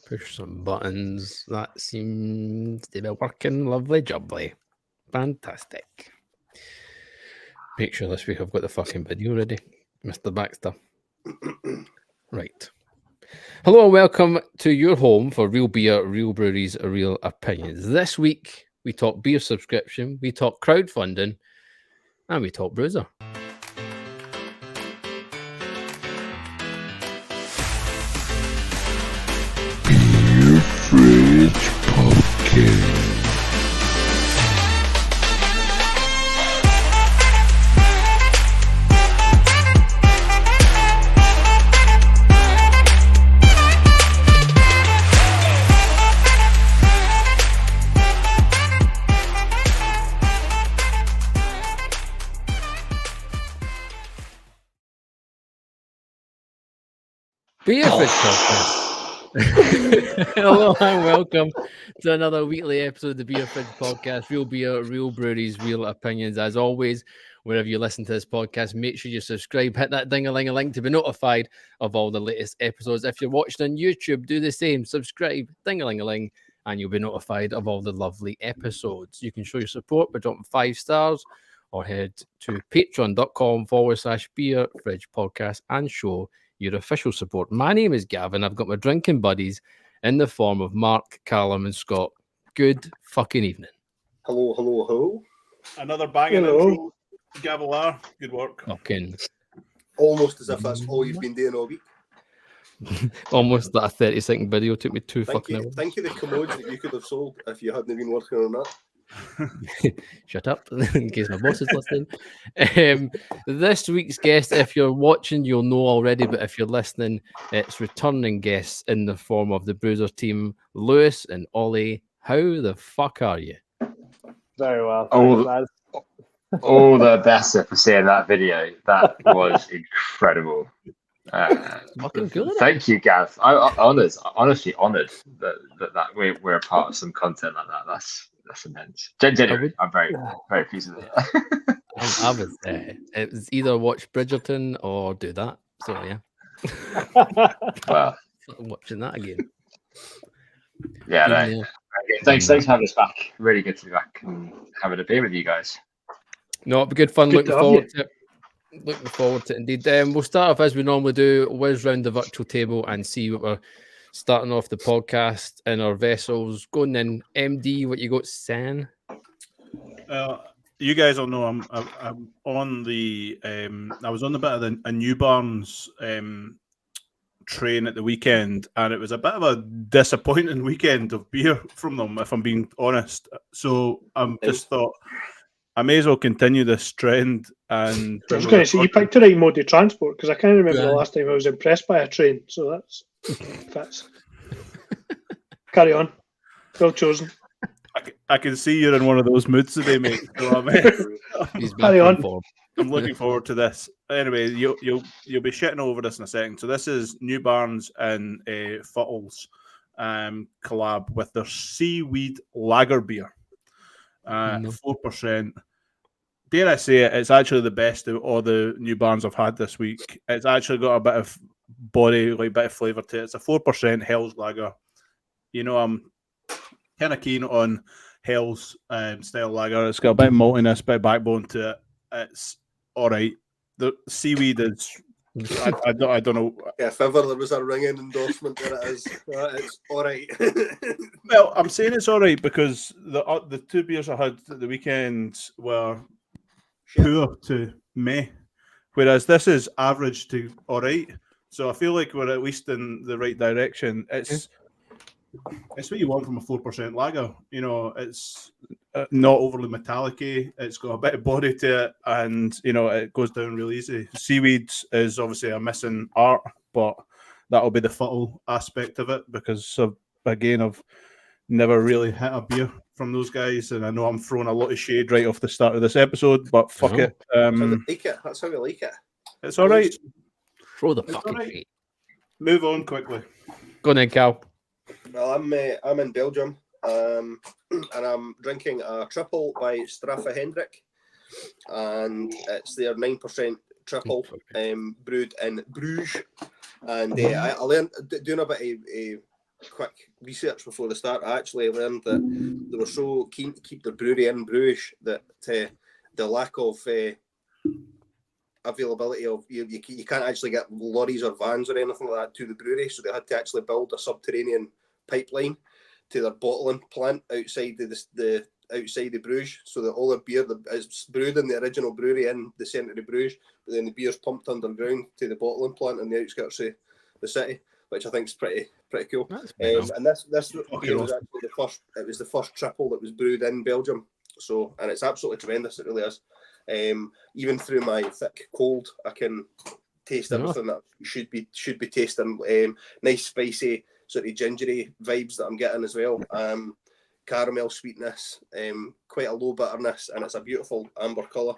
Push some buttons. That seems to be working lovely jubbly. Fantastic. Make sure this week I've got the fucking video ready, Mr. Baxter. Right. Hello and welcome to your home for real beer, real breweries, real opinions. This week we talk beer subscription, we talk crowdfunding, and we talk Brewser. Beer Fridge Podcast. Beer Fridge Podcast. Hello and welcome to another weekly episode of the Beer Fridge Podcast. Real beer, real breweries, real opinions. As always, wherever you listen to this podcast, make sure you subscribe, hit that ding-a-ling-a-ling to be notified of all the latest episodes. If you're watching on YouTube, do the same. Subscribe, ding-a-ling-a-ling, and you'll be notified of all the lovely episodes. You can show your support by dropping 5 stars or head to patreon.com/Beer Fridge Podcast and show your official support. My name is Gavin. I've got my drinking buddies in the form of Mark, Callum, and Scott. Good fucking evening. Hello, hello, hello. Another banging intro. Gavilar, good work. Fucking Almost as if that's all you've been doing all week. almost that 30-second video took me 2 fucking hours. Think of the commodes that you could have sold if you hadn't been working on that. Shut up, in case my boss is listening. This week's guest, if you're watching, you'll know already, but if you're listening, it's returning guests in the form of the Brewser team, Lewis and Olly. How the fuck are you? Very well. All the better for seeing that video. That was incredible. Fucking cool. Thank you, Gav. I'm honestly honoured that we're a part of some content like that. That's immense. Genuinely, I'm very, very pleased with it. I was it was either watch Bridgerton or do that. So yeah. Well, I'm watching that again. Yeah, no. Thanks for having us back. Really good to be back and having a beer with you guys. No, it'll be good fun. Looking forward to it indeed. We'll start off as we normally do, whiz round the virtual table and see what we're starting off the podcast in our vessels. Going in, MD, what you got, San? You guys all know I'm on the I was on a bit of a New Barnes train at the weekend, and it was a bit of a disappointing weekend of beer from them, if I'm being honest. So just thought I may as well continue this trend. And I was going to say, you picked the right mode of transport, because I can't remember the last time I was impressed by a train. So that's fits. Carry on. Well chosen. I can see you're in one of those moods today, mate. So Carry on. I'm looking forward to this. Anyway, you'll be shitting over this in a second. So this is New Barnes and Futtles collab with their seaweed lager beer, 4%. Dare I say it? It's actually the best of all the New Barnes I've had this week. It's actually got a bit of body, like a bit of flavour to it. It's a 4% Hell's lager. You know, I'm kind of keen on Hell's style lager. It's got a bit of maltiness, bit of backbone to it. It's all right. The seaweed is, I don't know. Yeah, if ever there was a ringing endorsement, there it is. It's all right. Well, I'm saying it's all right because the 2 beers I had at the weekend were poor to meh, whereas this is average to all right. So I feel like we're at least in the right direction. It's what you want from a 4% lager. You know, it's not overly metallic-y. It's got a bit of body to it, and you know it goes down real easy. Seaweed is obviously a missing art, but that'll be the Futtle aspect of it because I've never really hit a beer from those guys, and I know I'm throwing a lot of shade right off the start of this episode, but fuck it. That's how we like it. It's all right. Throw the fucking shade. Move on quickly. Go on then, Cal. Well, I'm in Belgium, and I'm drinking a triple by Straffa Hendrik, and it's their 9% triple, brewed in Bruges. And I learned doing a bit of quick research before the start, I actually learned that they were so keen to keep their brewery in Bruges that the lack of availability of you can't actually get lorries or vans or anything like that to the brewery, so they had to actually build a subterranean pipeline to their bottling plant outside the outside the Bruges, so that all the beer is brewed in the original brewery in the centre of Bruges, but then the beer's pumped underground to the bottling plant in the outskirts of the city, which I think is pretty cool. And this beer was actually the first. It was the first triple that was brewed in Belgium. So, and it's absolutely tremendous. It really is. Even through my thick cold, I can taste everything that should be tasting. Nice spicy sort of gingery vibes that I'm getting as well. Caramel sweetness, quite a low bitterness, and it's a beautiful amber colour.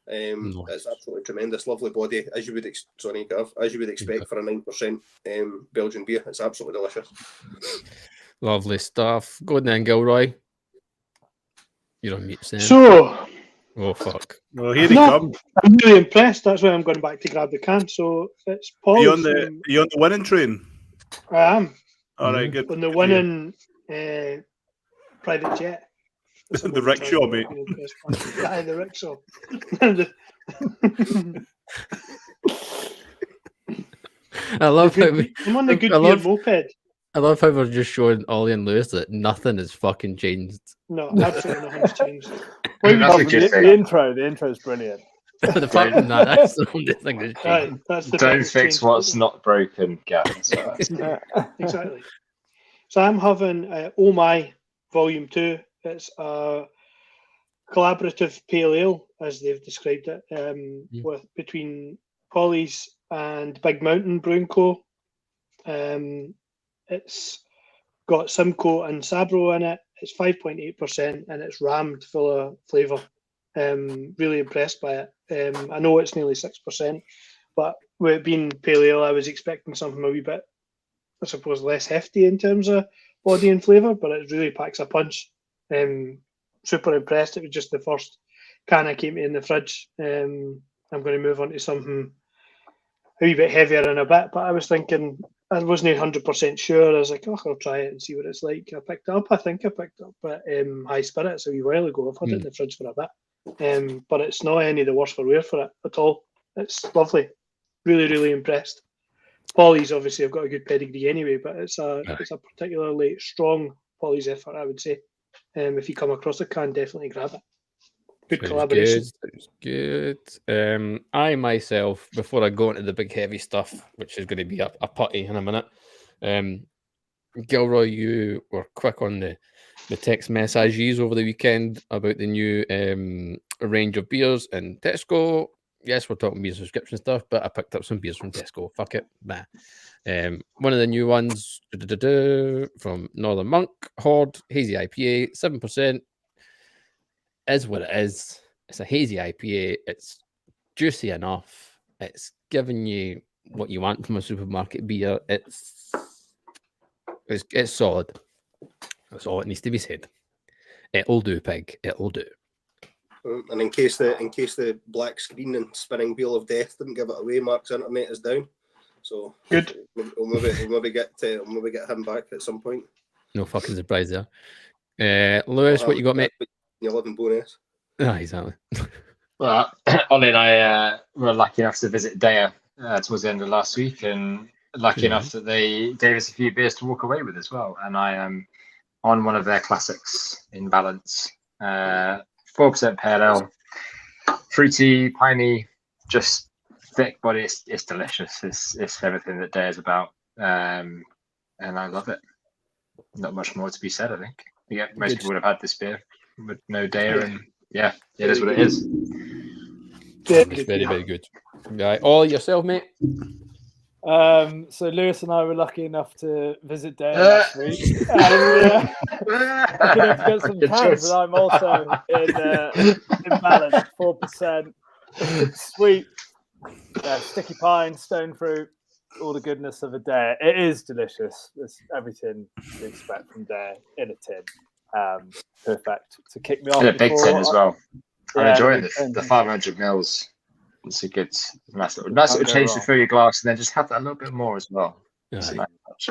It's absolutely tremendous, lovely body, as you would expect for a 9% Belgian beer. It's absolutely delicious. Lovely stuff. Go on then, Gilroy. You're on mute, Sam. So, oh fuck. Well, here he comes. I'm really impressed. That's why I'm going back to grab the can. So it's Paul. Are you on the winning train? I am. All right, good. On the winning private jet. The rickshaw, mate. Yeah, the rickshaw. I love how I'm on the good beer moped. I love how we're just showing Olly and Lewis that nothing has fucking changed. No, absolutely nothing's changed. The intro is brilliant. The fact that that's the only thing that's changed. That's the Don't fix what's not broken, Gavin. So exactly. So I'm having Oh My Volume 2. It's a collaborative pale ale, as they've described it, between Polly's and Big Mountain Brewing Co. It's got Simcoe and Sabro in it. It's 5.8% and it's rammed full of flavour. Really impressed by it. I know it's nearly 6%, but with it being pale ale, I was expecting something a wee bit, I suppose, less hefty in terms of body and flavour, but it really packs a punch. Super impressed. It was just the first can I came in the fridge. I'm going to move on to something a wee bit heavier in a bit, but I was thinking, I wasn't 100% sure. I was like, I'll try it and see what it's like. I picked up High Spirits a wee while ago. I've had it in the fridge for a bit, but it's not any the worse for wear for it at all. It's lovely. Really, really impressed. Polly's obviously have got a good pedigree anyway, but it's a particularly strong Polly's effort, I would say. If you come across a can, definitely grab it. Good collaboration. Good. I myself, before I go into the big heavy stuff, which is going to be a putty in a minute, Gilroy, you were quick on the text messages over the weekend about the new range of beers in Tesco. Yes, we're talking beer subscription stuff, but I picked up some beers from Tesco. Fuck it. Nah. One of the new ones from Northern Monk, Horde, Hazy IPA, 7%. Is what it is. It's a hazy IPA. It's juicy enough. It's giving you what you want from a supermarket beer. It's solid. That's all it needs to be said. It'll do, pig. It'll do. And in case the black screen and spinning wheel of death didn't give it away, Mark's internet is down. So good. We'll maybe get him back at some point. No fucking surprise there. Lewis, what you got, mate? You live in Bonus. Ah, exactly. Well, Ollie and I were lucky enough to visit Daya towards the end of last week, and lucky enough that they gave us a few beers to walk away with as well. And I am on one of their classics in balance, 4% pale ale, fruity, piney, just thick body. It's delicious. It's everything that Daya is about, and I love it. Not much more to be said, I think. Yeah, most people would have had this beer with no Daya, and yeah, it is what it is. It's very, very good. Right, all yourself, mate. So Lewis and I were lucky enough to visit Daya last week, and lucky enough to get some cans. And I'm also in balance, 4%, sweet, sticky pine, stone fruit, all the goodness of a Daya. It is delicious. It's everything you expect from Daya in a tin. Perfect to kick me off. In a big tin as well. I'm enjoying the 500 mils. It's a nice little change to fill your glass, and then just have that a little bit more as well. Yeah. Nice.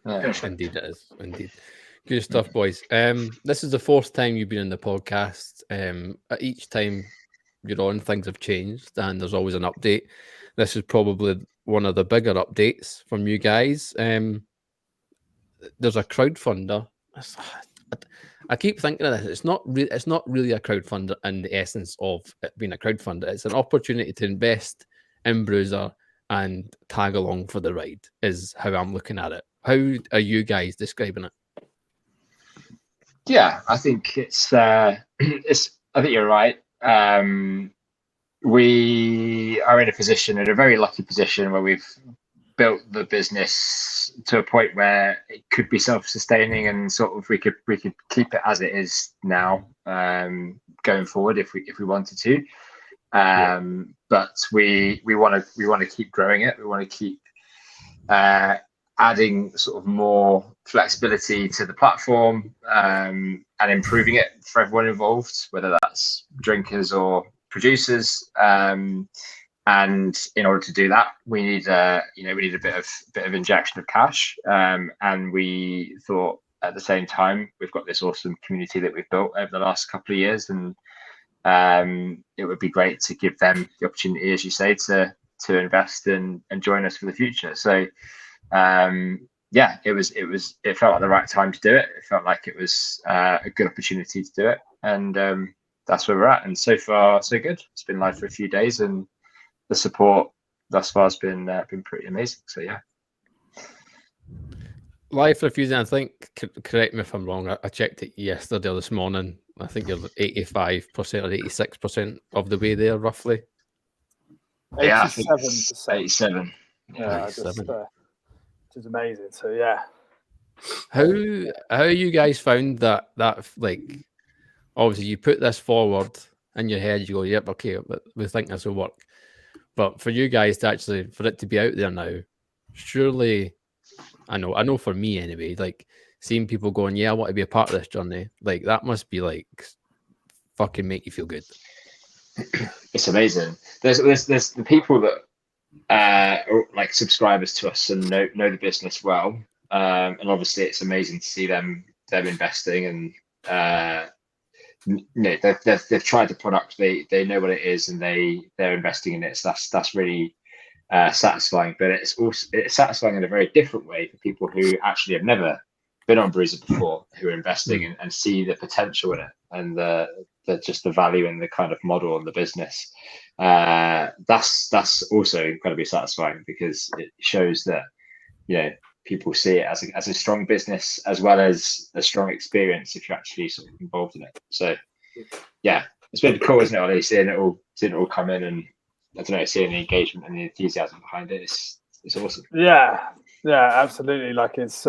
Indeed it is. Indeed. Good stuff, boys. This is the fourth time you've been in the podcast. Each time you're on, things have changed and there's always an update. This is probably one of the bigger updates from you guys. There's a crowdfunder. I keep thinking of this. It's not really a crowdfunder in the essence of it being a crowdfunder. It's an opportunity to invest in Brewser and tag along for the ride, is how I'm looking at it. How are you guys describing it? Yeah, I think it's. I think you're right. We are in a very lucky position where we've built the business to a point where it could be self-sustaining, and sort of we could keep it as it is now, going forward if we wanted to. But we want to keep growing it. We want to keep adding sort of more flexibility to the platform, and improving it for everyone involved, whether that's drinkers or producers. And in order to do that, we need a bit of injection of cash. And we thought at the same time, we've got this awesome community that we've built over the last couple of years, and it would be great to give them the opportunity, as you say, to invest and join us for the future. So it felt like the right time to do it. It felt like it was a good opportunity to do it, and that's where we're at. And so far, so good. It's been live for a few days, and the support thus far has been pretty amazing. So yeah, live for a few days. I think, correct me if I'm wrong, I checked it yesterday or this morning. I think you're 85% or 86% of the way there, roughly. 87%. 87. Yeah, which is amazing. So yeah. How you guys found that like, obviously you put this forward in your head, you go, yep, okay, we think this will work. But for you guys to actually, for it to be out there now, surely, I know for me anyway, like seeing people going, yeah, I want to be a part of this journey, like that must be like fucking make you feel good. It's amazing. There's the people that are like subscribers to us and know the business well, and obviously it's amazing to see them investing, and they've tried the product, they know what it is, and they're investing in it. So that's really satisfying. But it's satisfying in a very different way for people who actually have never been on Brewser before, who are investing and see the potential in it, and the just the value in the kind of model and the business. That's also incredibly satisfying, because it shows that people see it as a strong business as well as a strong experience if you're actually sort of involved in it. So yeah, it's been cool, isn't it, Ollie, seeing it all come in, and I don't know, seeing the engagement and the enthusiasm behind it. It's awesome. Yeah, absolutely. Like it's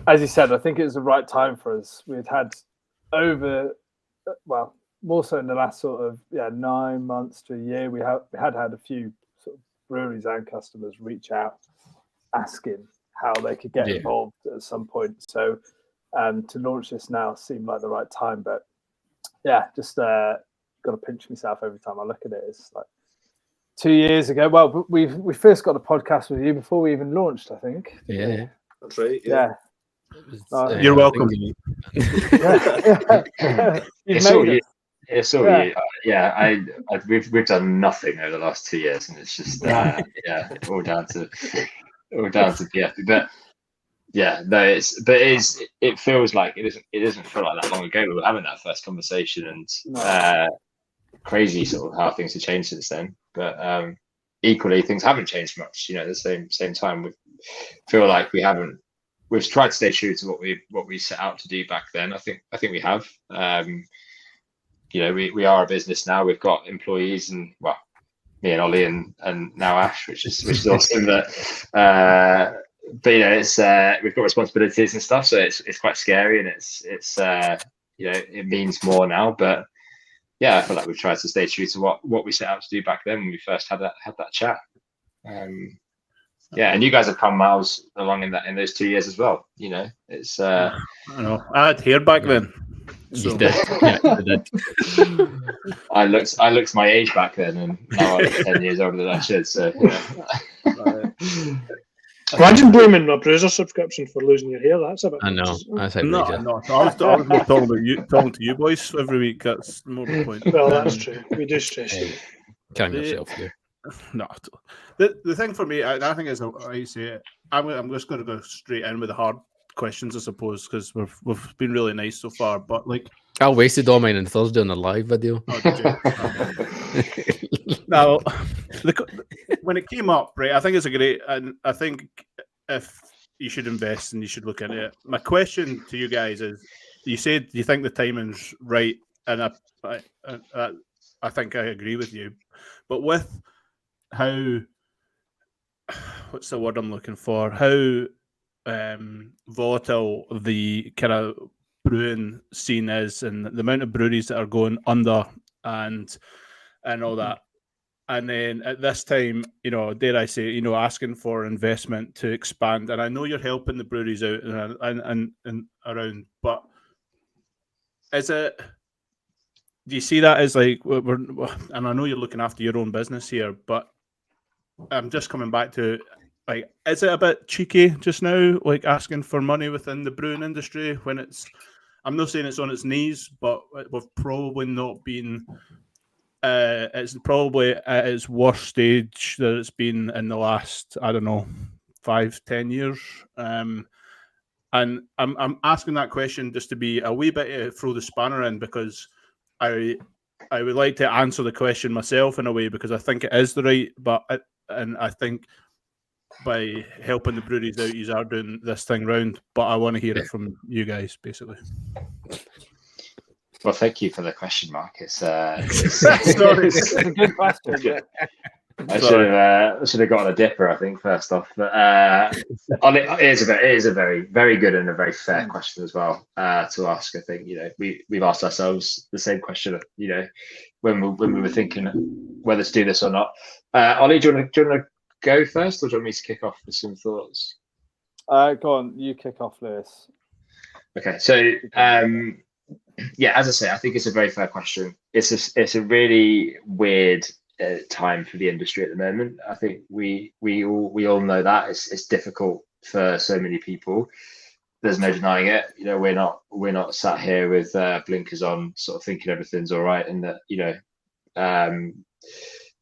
as you said, I think it was the right time for us. We'd had more so in the last sort of 9 months to a year, we had a few sort of breweries and customers reach out asking how they could get involved at some point. So to launch this now seemed like the right time. But yeah, just got to pinch myself every time I look at it. It's like 2 years ago. Well, we first got a podcast with you before we even launched, I think. Yeah, that's right. Yeah. You're welcome. It's all you. It's all you. We've done nothing over the last 2 years, and it's just all down to PF. But yeah, no, it feels like it doesn't feel like that long ago we were having that first conversation, and crazy sort of how things have changed since then. But equally, things haven't changed much. At the same time, we feel like we've tried to stay true to what we set out to do back then. I think we have. We are a business now. We've got employees, and me and Ollie and now Ash, which is awesome. But it's we've got responsibilities and stuff, so it's quite scary, and it's it means more now. But yeah, I feel like we've tried to stay true to what we set out to do back then when we first had that chat. And you guys have come miles along in those 2 years as well. It's I know. I had hair back then. So. You did. Yeah, you did. I looked my age back then, and now I'm 10 years older than I should. So Imagine blaming a Brewser subscription for losing your hair. That's a bit. I know. That's outrageous. No. I was more talking about you, talking to you boys every week. That's more the point. Well, that's true. We do stress you. Calm yourself here. No. The thing for me, I think is, I say, I'm just going to go straight in with the hard questions, I suppose, because we've been really nice so far. But like, I wasted all mine on Thursday on the live video. oh, did you? Now, when it came up, right, I think it's a great, and I think if you should invest and you should look into it. My question to you guys is: you said you think the timing's right, and I think I agree with you, but with how, what's the word I'm looking for? How volatile the kind of brewing scene is, and the amount of breweries that are going under and all that. And then at this time, dare I say, asking for investment to expand. And I know you're helping the breweries out and around, but is it? Do you see that as like and I know you're looking after your own business here, but I'm just coming back to, like, is it a bit cheeky just now, like asking for money within the brewing industry when it's, I'm not saying it's on its knees, but we've probably not been, it's probably at its worst stage that it's been in the last, 5-10 years. And I'm asking that question just to be a wee bit throw the spanner in, because I would like to answer the question myself in a way, because I think it is the right, and I think by helping the breweries out, you are doing this thing round. But I want to hear it from you guys, basically. Well, thank you for the question, Mark. It's Sorry. It's a good question. Yeah. I should have got a dipper, I think, first off. But it is a very, very good and a very fair question as well to ask. I think we've asked ourselves the same question. When we were thinking whether to do this or not. Ollie, do you want to go first, or do you want me to kick off with some thoughts? Go on, you kick off, Lewis. Okay, so as I say, I think it's a very fair question. It's a really weird time for the industry at the moment. I think we all know that it's difficult for so many people. There's no denying it. We're not sat here with blinkers on, sort of thinking everything's all right, and that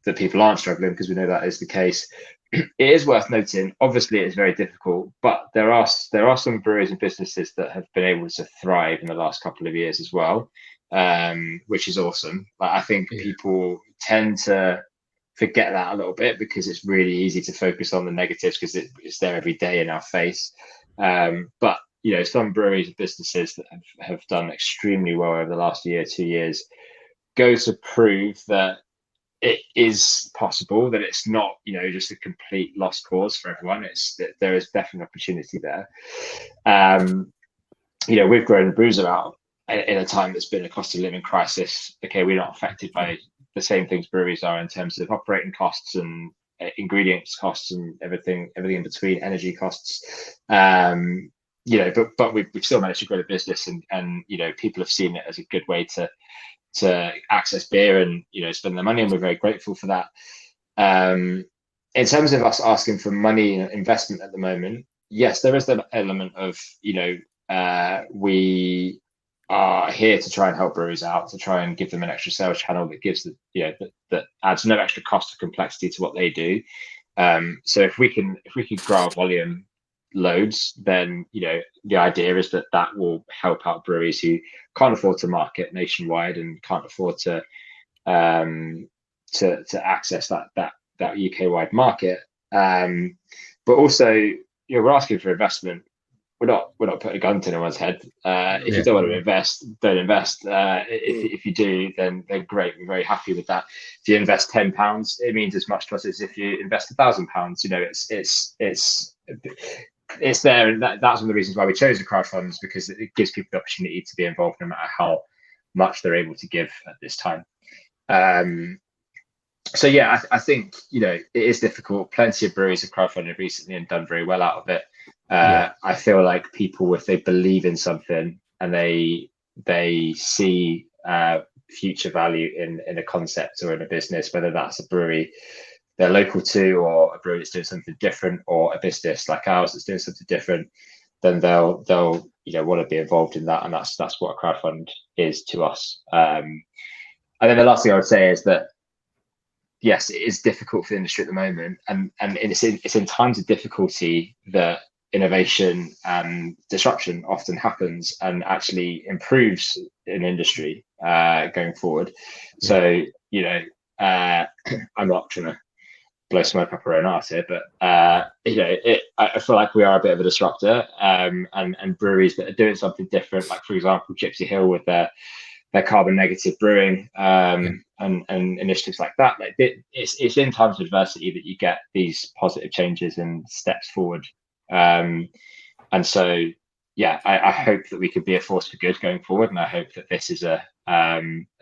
that people aren't struggling, because we know that is the case. It is worth noting, obviously it's very difficult, but there are some breweries and businesses that have been able to thrive in the last couple of years as well, which is awesome. But I think people tend to forget that a little bit, because it's really easy to focus on the negatives because it's there every day in our face. But some breweries and businesses that have done extremely well over the last year, 2 years, go to prove that it is possible, that it's not, just a complete lost cause for everyone. It's that there is definitely opportunity there. We've grown Brewser out in a time that's been a cost of living crisis. Okay, we're not affected by the same things breweries are in terms of operating costs and ingredients costs and everything in between, energy costs. But we've still managed to grow the business, and people have seen it as a good way to access beer and spend their money, and we're very grateful for that. In terms of us asking for money and investment at the moment, yes, there is that element of we are here to try and help breweries out, to try and give them an extra sales channel that gives that adds no extra cost or complexity to what they do. So if we can grow our volume loads, then the idea is that will help out breweries who can't afford to market nationwide and can't afford to access that UK wide market. But also, we're asking for investment. We're not putting a gun to anyone's head. If you don't want to invest, don't invest. If you do, then great. We're very happy with that. If you invest £10, it means as much to us as if you invest £1,000. It's there, and that's one of the reasons why we chose the crowdfunders, because it gives people the opportunity to be involved no matter how much they're able to give at this time. So I think it is difficult. Plenty of breweries have crowdfunded recently and done very well out of it. I feel like people, if they believe in something and they see future value in a concept or in a business, whether that's a brewery they're local to, or a brewery that's doing something different, or a business like ours that's doing something different, then they'll want to be involved in that, and that's what a crowdfund is to us. And then the last thing I would say is that yes, it is difficult for the industry at the moment, and it's in times of difficulty that innovation and disruption often happens and actually improves an industry going forward. So I'm not trying to blow smoke up our own arse here, but I feel like we are a bit of a disruptor, and breweries that are doing something different, like for example Gypsy Hill with their carbon negative brewing, and initiatives like that. Like it's in times of adversity that you get these positive changes and steps forward. And so I hope that we could be a force for good going forward, and I hope that this is a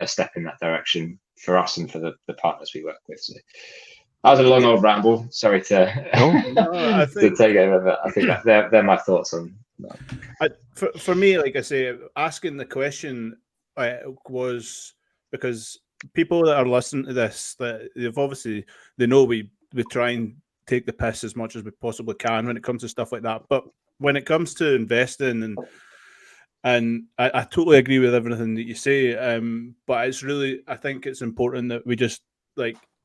step in that direction for us and for the partners we work with. So that was a long old ramble. Sorry to to take over, but I think that they're my thoughts on that. For me, like I say, asking the question was because people that are listening to this, that they know we try and take the piss as much as we possibly can when it comes to stuff like that. But when it comes to investing, and I totally agree with everything that you say, but it's really, I think it's important that we just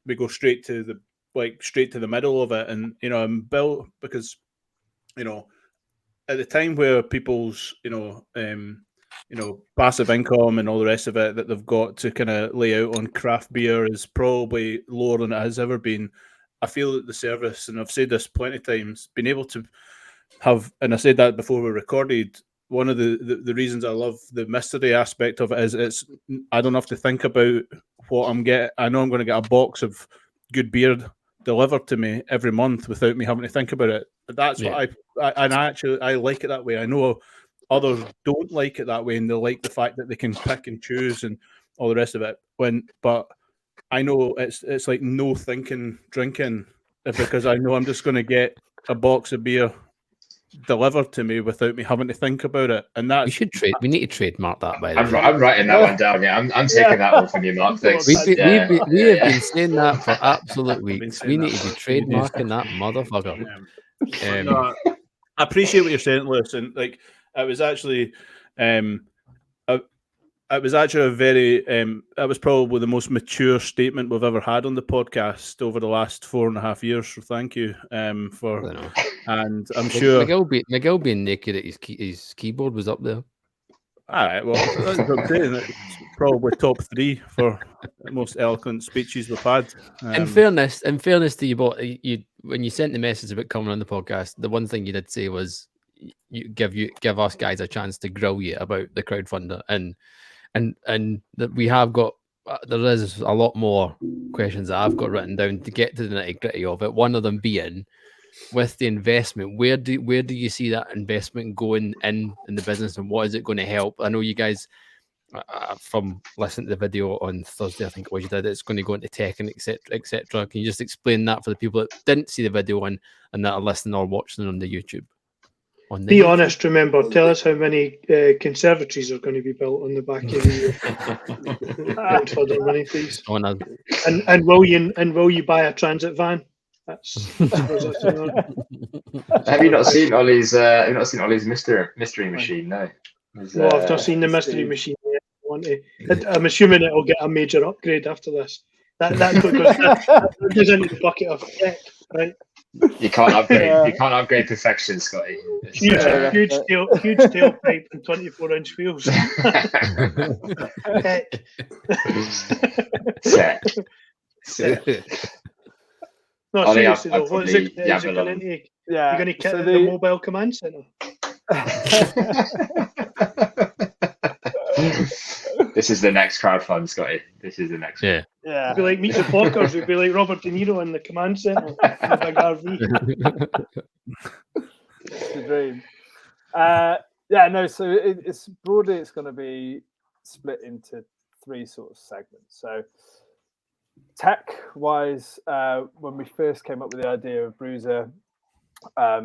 we go straight to the middle of it, and and build, because at the time where people's passive income and all the rest of it that they've got to kind of lay out on craft beer is probably lower than it has ever been. I feel that the service, and I've said this plenty of times, being able to have, and I said that before we recorded, one of the reasons I love the mystery aspect of it is I don't have to think about what I'm getting. I know I'm going to get a box of good beer delivered to me every month without me having to think about it. That's what I like it that way. I know others don't like it that way, and they like the fact that they can pick and choose and all the rest of it. But I know it's like no thinking, drinking, because I know I'm just going to get a box of beer delivered to me without me having to think about it. And that we need to trademark that, by the way. I'm writing that one down. Yeah, I'm taking that one from you, Mark. Thanks. We have been saying that for absolute weeks. We need to be trademarking that motherfucker. No, I appreciate what you're saying, Lewis, and it was actually it was actually a very that was probably the most mature statement we've ever had on the podcast over the last 4.5 years. So thank you for. And I'm sure Miguel being naked at his keyboard was up there. All right, well, that's what I'm saying. It's probably top 3 for the most eloquent speeches we've had. In fairness to you, but when you sent the message about coming on the podcast, the one thing you did say was you give us guys a chance to grill you about the crowdfunder, and that we have got. There is a lot more questions that I've got written down to get to the nitty gritty of it. One of them being, with the investment, where do you see that investment going in the business, and what is it going to help? I know you guys, from listening to the video on Thursday, I think it was, you did, it's going to go into tech and etc. Can you just explain that for the people that didn't see the video and that are listening or watching on the YouTube? Be honest, remember, tell us how many conservatories are going to be built on the back of the crowdfunder money, please. And will you buy a transit van? Have you not seen Olly's mystery machine? No. No, I've not seen the mystery machine yet. I'm assuming it'll get a major upgrade after this. That goes into the bucket of tech, right? You can't upgrade. You can't upgrade perfection, Scotty. Huge tailpipe and 24-inch wheels. Set. No, seriously though, what is it going into? You're going to kit in the mobile command center. This is the next crowdfund, Scotty. This is the next one. Yeah. It'd be like Meet the Fockers. It'd be like Robert De Niro in the command center in a big RV. It's the dream. So it's broadly, it's going to be split into 3 sort of segments. So tech-wise, when we first came up with the idea of Brewser, a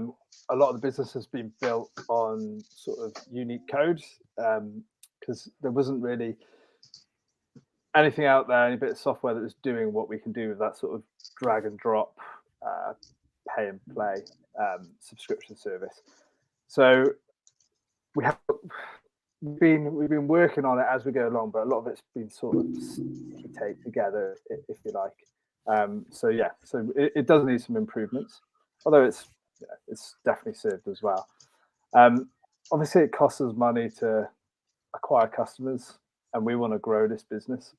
lot of the business has been built on sort of unique codes, because there wasn't really anything out there, any bit of software that was doing what we can do with that sort of drag and drop pay and play subscription service. So we've been working on it as we go along, but a lot of it's been sort of taped together, if you like. So it does need some improvements, although it's definitely served as well. Obviously, it costs us money to acquire customers, and we want to grow this business.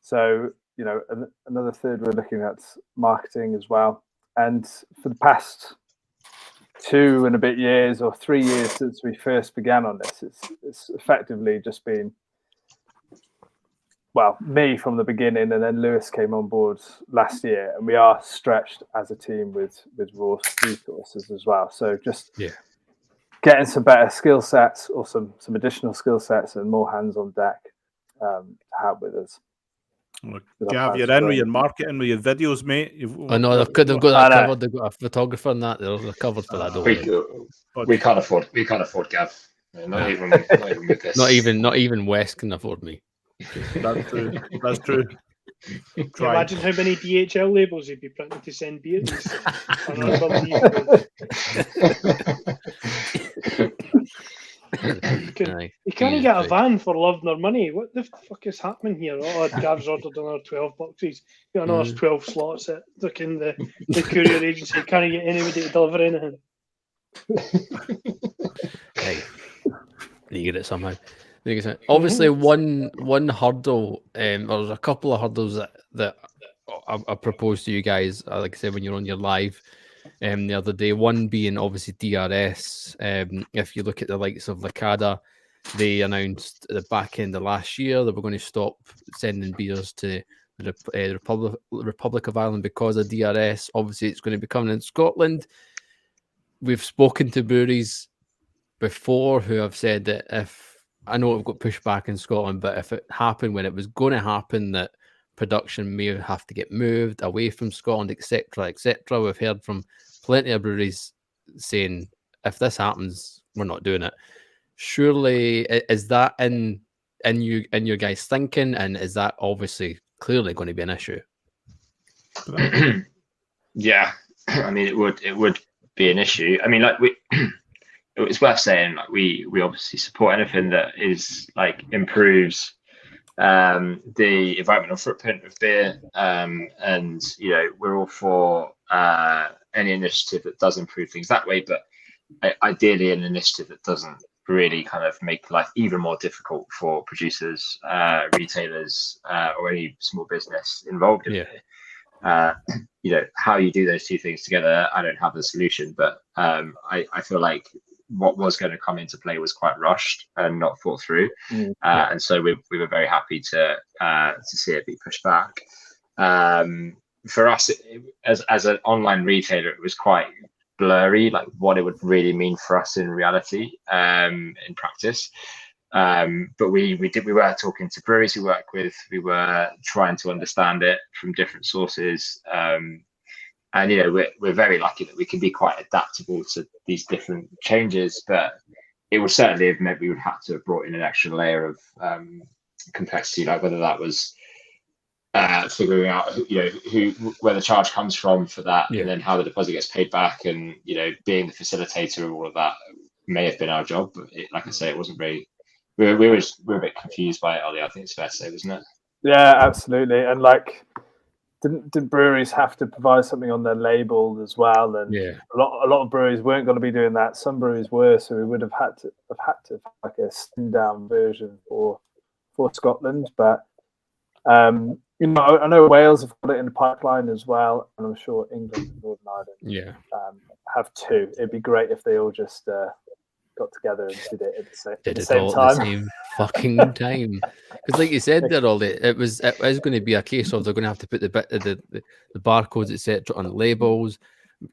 So, another third, we're looking at marketing as well. And for the past 2 and a bit years or 3 years since we first began on this, it's effectively just been, well, me from the beginning, and then Lewis came on board last year, and we are stretched as a team with resources as well. So just getting some better skill sets or some additional skill sets and more hands on deck to help with us. Well, Gav, you're in with your marketing, with your videos, mate. I know they've got that covered. They've got a photographer and that. They're covered for that. We can't afford Gav. Not even with this. Not even West can afford me. That's true. That's true. Imagine how many DHL labels you'd be printing to send beers. You can't get a van for love nor money. What the fuck is happening here? Oh, Gav's ordered another 12 boxes. Got another 12 slots at the courier agency. Can't get anybody to deliver anything. Hey, you get it somehow. Obviously, one hurdle, or there's a couple of hurdles that I proposed to you guys, like I said, when you're on your live the other day. One being obviously DRS. If you look at the likes of Lacada, they announced at the back end of last year that we're going to stop sending beers to the Republic of Ireland because of DRS. Obviously, it's going to be coming in Scotland. We've spoken to breweries before who have said that I know we've got pushback in Scotland, but if it happened when it was going to happen, that production may have to get moved away from Scotland, etc., etc. We've heard from plenty of breweries saying, if this happens, we're not doing it. Surely, is that in your guys' thinking, and is that obviously clearly going to be an issue? Yeah, I mean, it would be an issue. I mean, it's worth saying, we obviously support anything that is improves the environmental footprint of beer, and we're all for any initiative that does improve things that way, but ideally an initiative that doesn't really kind of make life even more difficult for producers, retailers, or any small business involved in it. How you do those two things together, I don't have the solution, but I feel like what was going to come into play was quite rushed and not thought through, and so we were very happy to see it be pushed back. For us, as an online retailer, it was quite blurry, what it would really mean for us in reality, in practice. But we were talking to breweries we work with. We were trying to understand it from different sources. And we're very lucky that we can be quite adaptable to these different changes, but it would certainly have meant we would have to have brought in an extra layer of complexity, whether that was figuring out where the charge comes from for that, and then how the deposit gets paid back, and being the facilitator of all of that may have been our job. But like I say, it wasn't very. We were a bit confused by it, Ollie. I think it's fair to say, wasn't it? Yeah, absolutely. And didn't breweries have to provide something on their label as well? And a lot of breweries weren't going to be doing that. Some breweries were, so we would have had to have a slimmed down version for Scotland. But I know Wales have got it in the pipeline as well, and I'm sure England and Northern Ireland have too. It'd be great if they all just got together and did it at the same time. At the same fucking time. Because like you said there, Ollie, it is going to be a case of they're going to have to put the barcodes, etc., on the labels.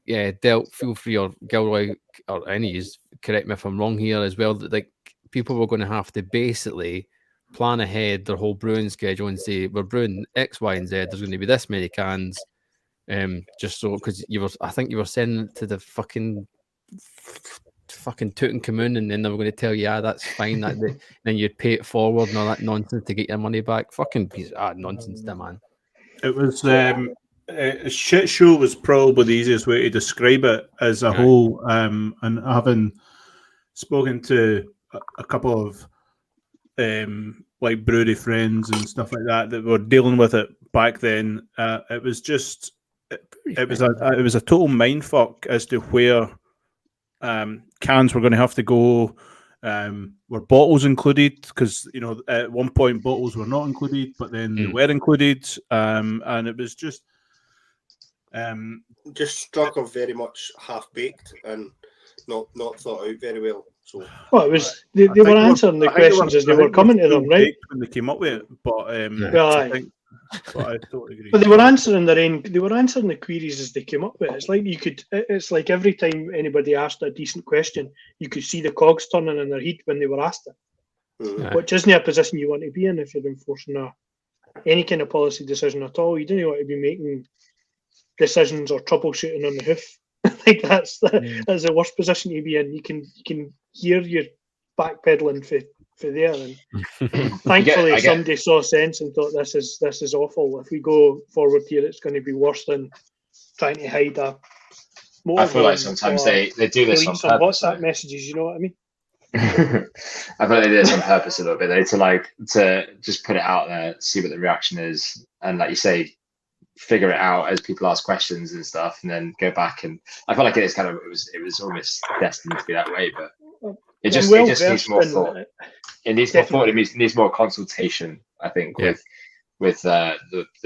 Yeah, feel free, or Gilroy, or any, correct me if I'm wrong here as well, that people were going to have to basically plan ahead their whole brewing schedule and say, we're brewing X, Y, and Z, there's going to be this many cans, just so, because I think you were sending it to the fucking Tutankhamun, and then they were going to tell you, that's fine, then you'd pay it forward and all that nonsense to get your money back. Fucking piece of nonsense, man. It was a shit show was probably the easiest way to describe it as a whole. And having spoken to a couple of like brewery friends and stuff like that were dealing with it back then, it was just it was a total mindfuck as to where cans were going to have to go. Were bottles included? Because at one point bottles were not included, but then they were included, and it was just struck off very much half baked and not thought out very well. So it was they were answering the questions as they were coming to them, right? When they came up with it, but I totally agree. But they were answering the queries as they came up with it. It's like every time anybody asked a decent question, you could see the cogs turning in their head when they were asked it. Which isn't a position you want to be in if you're enforcing any kind of policy decision at all. You don't want to be making decisions or troubleshooting on the hoof. Like that's the worst position to be in. You can hear your backpedaling for there, and thankfully somebody saw sense and thought this is awful. If we go forward here, it's going to be worse than trying to hide a. I feel like sometimes they do this on purpose. WhatsApp messages, you know what I mean? I feel like they do this on purpose a little bit. They to just put it out there, see what the reaction is, and like you say, figure it out as people ask questions and stuff, and then go back. And I feel like it was almost destined to be that way, but it just needs more thought. It needs more thought. It needs more consultation, I think, with the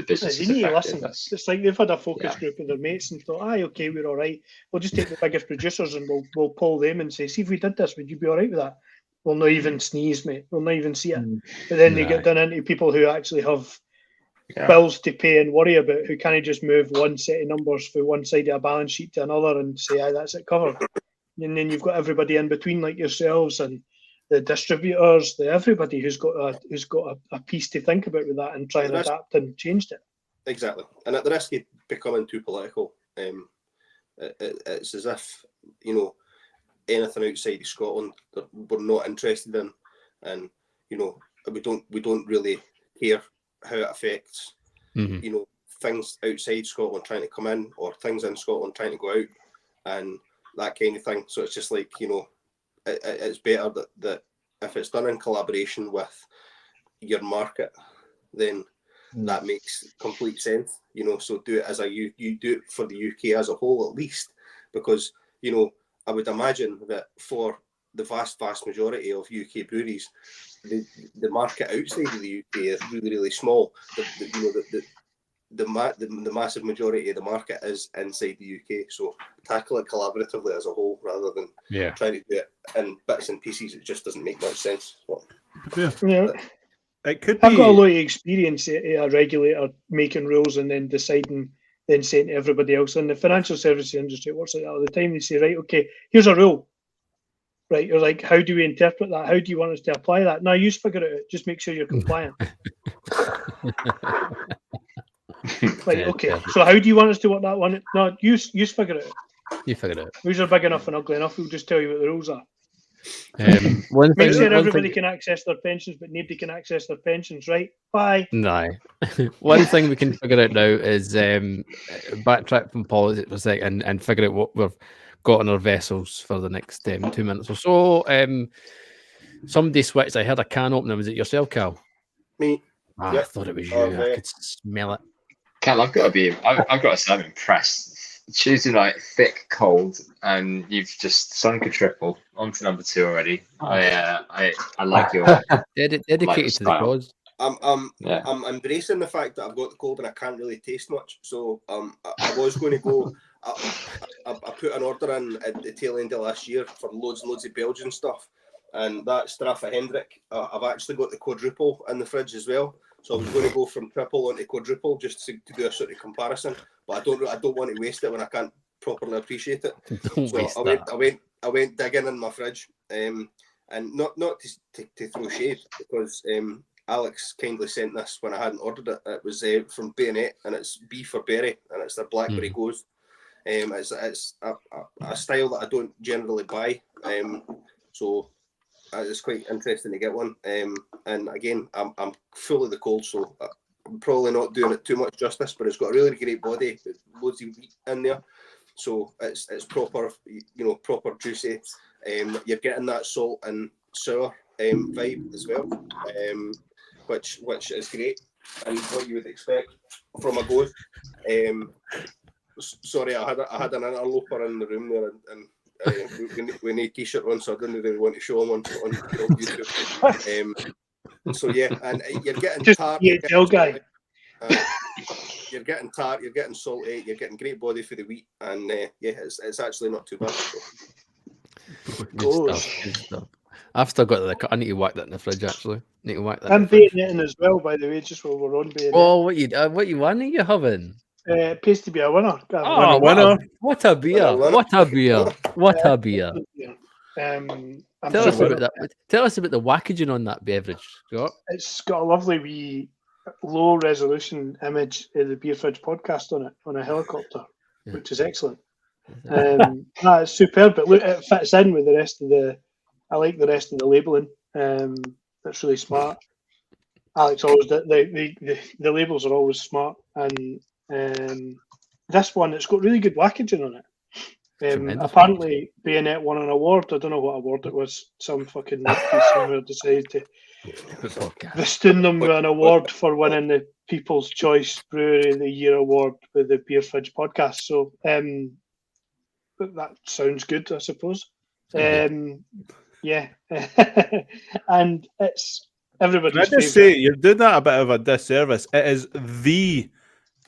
business. You need to listen. It's like they've had a focus group of their mates and thought, okay, we're all right. We'll just take the biggest producers and we'll pull them and say, see, if we did this, would you be all right with that? We'll not even sneeze, mate. We'll not even see it. But then they get done into people who actually have bills to pay and worry about, who can't just move one set of numbers from one side of a balance sheet to another and say, that's it covered. And then you've got everybody in between, like yourselves and the distributors, everybody who's got a piece to think about with that and try and adapt and change it. Exactly. And at the risk of becoming too political, it's as if, anything outside of Scotland that we're not interested in, and we don't really care how it affects things outside Scotland trying to come in, or things in Scotland trying to go out, and that kind of thing. So it's just like, it's better that if it's done in collaboration with your market, then that makes complete sense. So do it you do it for the UK as a whole, at least, because I would imagine that for the vast majority of UK breweries, the market outside of the UK is really, really small. The massive majority of the market is inside the UK. So tackle it collaboratively as a whole rather than trying to do it in bits and pieces. It just doesn't make much sense. It could I've got a lot of experience at a regulator making rules and then deciding, then saying to everybody else in the financial services industry, it works like that all the time. They say, right, okay, here's a rule. Right, you're like, how do we interpret that? How do you want us to apply that? No, you figure it out. Just make sure you're compliant. Okay, so how do you want us to work that one? No, you figure it out. You figure it out. Rules are big enough and ugly enough. We'll just tell you what the rules are. Make sure everybody can access their pensions, but nobody can access their pensions, right? Bye. No. One thing we can figure out now is backtrack from politics for a second and figure out what we've got on our vessels for the next 2 minutes or so. Somebody switched. I heard a can opening. Was it yourself, Cal? Me. I thought it was you. I could smell it. Cal, I've got to say I'm impressed. Tuesday night, thick, cold, and you've just sunk a triple onto number 2 already. I like your dedicated to the cause. I'm embracing the fact that I've got the cold and I can't really taste much. So I was going to go. I put an order in at the tail end of last year for loads and loads of Belgian stuff, and that Straffa Hendrick. I've actually got the quadruple in the fridge as well. So I was going to go from triple onto quadruple just to do a sort of comparison, but I don't want to waste it when I can't properly appreciate it. I went digging in my fridge, and not to throw shade, because Alex kindly sent this when I hadn't ordered it. It was from Bayonet, and it's B for berry, and it's their blackberry ghost. It's a style that I don't generally buy, so it's quite interesting to get one. And again, I'm full of the cold, so probably not doing it too much justice, but it's got a really great body with loads of wheat in there. So it's proper, proper juicy. You're getting that salt and sour vibe as well, which is great and what you would expect from a Ghost. Sorry, I had an interloper in the room there, and we need t-shirt on, so I didn't really want to show him on YouTube. So yeah, and you're getting tart. You're getting tart. You're getting salty. You're getting great body for the wheat, and it's actually not too bad. Good stuff. I've still got I need to whack that in the fridge. Actually, need to whack that. I'm bayoneting as well, by the way, just while we're on bayonet. Oh, what you one are you having? Pays to be a winner. Oh, winner! What a beer! What a beer! What a beer! Tell us about that. Tell us about the packaging on that beverage, Scott. It's got a lovely wee low resolution image of the Beer Fridge podcast on it, on a helicopter, which is excellent. It's superb, but look, it fits in with the rest of the. I like the rest of the labelling. That's really smart. Alex always the labels are always smart, and this one, it's got really good packaging on it. Apparently, Bayonet won an award. I don't know what award it was. Some fucking somewhere decided to festoon them with an award for winning the People's Choice Brewery of the Year award with the Beer Fridge podcast. So that sounds good, I suppose. Yeah, and it's everybody's. Can I just say, you're doing that a bit of a disservice. It is the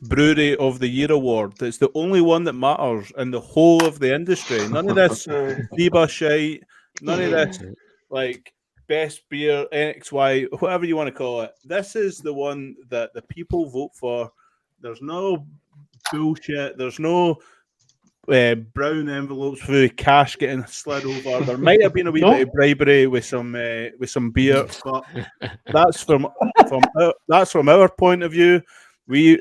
Brewery of the Year award. It's the only one that matters in the whole of the industry. None of this Biba shite, none of this like best beer, NXY, whatever you want to call it. This is the one that the people vote for. There's no bullshit. There's no brown envelopes with cash getting slid over. There might have been a wee bit of bribery with some beer, but that's from our point of view. We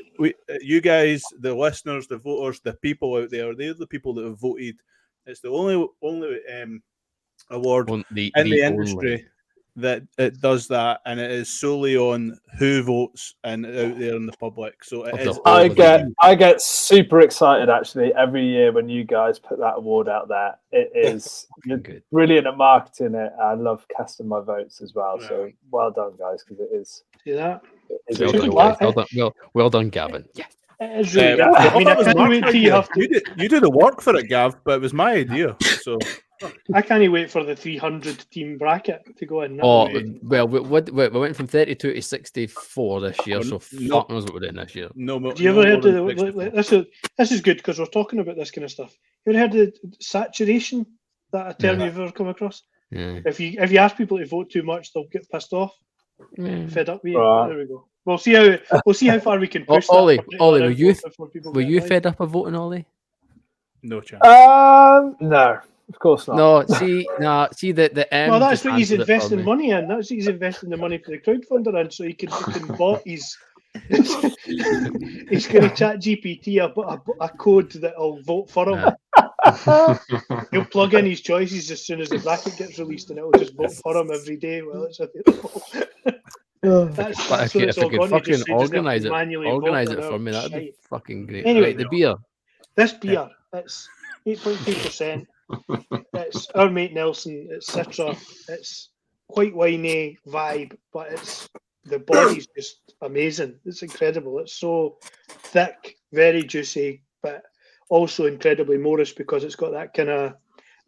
you guys, the listeners, the voters, the people out there, they're the people that have voted. It's the only award in the industry that it does that, and it is solely on who votes and out there in the public. So it is. I get super excited actually every year when you guys put that award out there. It is brilliant at marketing it. I love casting my votes as well. Yeah. So well done, guys, because it is. See that? Well done, Gavin. Yes. It's really good. I mean, I can't wait till you have to. You do the work for it, Gav, but it was my idea. So I can't wait for the 300 team bracket to go in. Well, we went from 32 to 64 this year, so fuck knows what we're doing this year. Do you ever heard of this is good because we're talking about this kind of stuff. You ever heard of saturation? That a term you've ever come across? Yeah. If you ask people to vote too much, they'll get pissed off. Fed up with you. There we go. We'll see how far we can push. Ollie, were you fed up of voting, Ollie? No chance. No, of course not. No, see the end. Well, that's what he's investing money in. That's what he's investing the money for the crowdfunder in, so he can bot his. He's going to chat GPT a code that'll vote for him. He'll plug in his choices as soon as the bracket gets released, and it'll just vote for him every day while it's available. That's if I could fucking organise it for me, that'd be fucking great. Anyway, right, the beer. This beer, it's 8.3%. It's our mate Nelson. It's Citra. It's quite winey vibe, but the body's just amazing. It's incredible. It's so thick, very juicy, but also incredibly Moorish because it's got that kind of.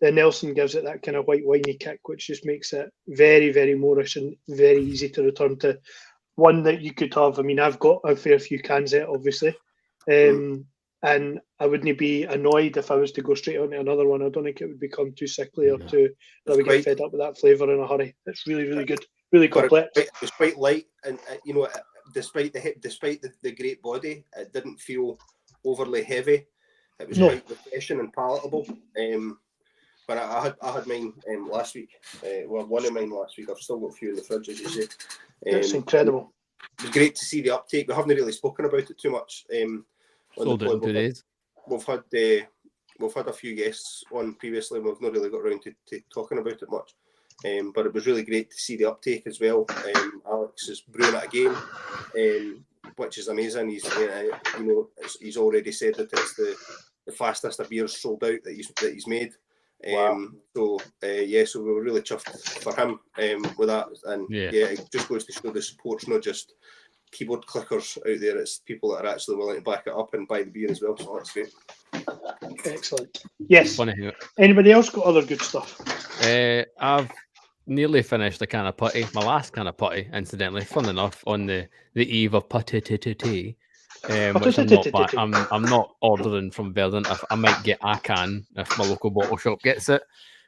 The Nelson gives it that kind of white winey kick, which just makes it very, very Moorish and very easy to return to. One that you could have. I mean, I've got a fair few cans of it, obviously. And I wouldn't be annoyed if I was to go straight on to another one. I don't think it would become too sickly or that I would get fed up with that flavour in a hurry. It's really, really good, really complex. It's quite light, and despite the great body, it didn't feel overly heavy. It was quite refreshing and palatable. But I had mine last week. One of mine last week. I've still got a few in the fridge, as you say. It's incredible. It was great to see the uptake. We haven't really spoken about it too much. Sold it in 2 days. We've had a few guests on previously, and we've not really got around to talking about it much. But it was really great to see the uptake as well. Alex is brewing it again. which is amazing. He's he's already said that it's the fastest a beer's sold out that he's made. Wow. So we were really chuffed for him with that, and it just goes to show the support's not just keyboard clickers out there; it's people that are actually willing to back it up and buy the beer as well. So that's great. Excellent. Yes. Funny. Anybody else got other good stuff? I've nearly finished a can of putty, my last can of putty, incidentally, fun enough, on the eve of putty, which I'm not ordering from Verdant. I might get a can if my local bottle shop gets it.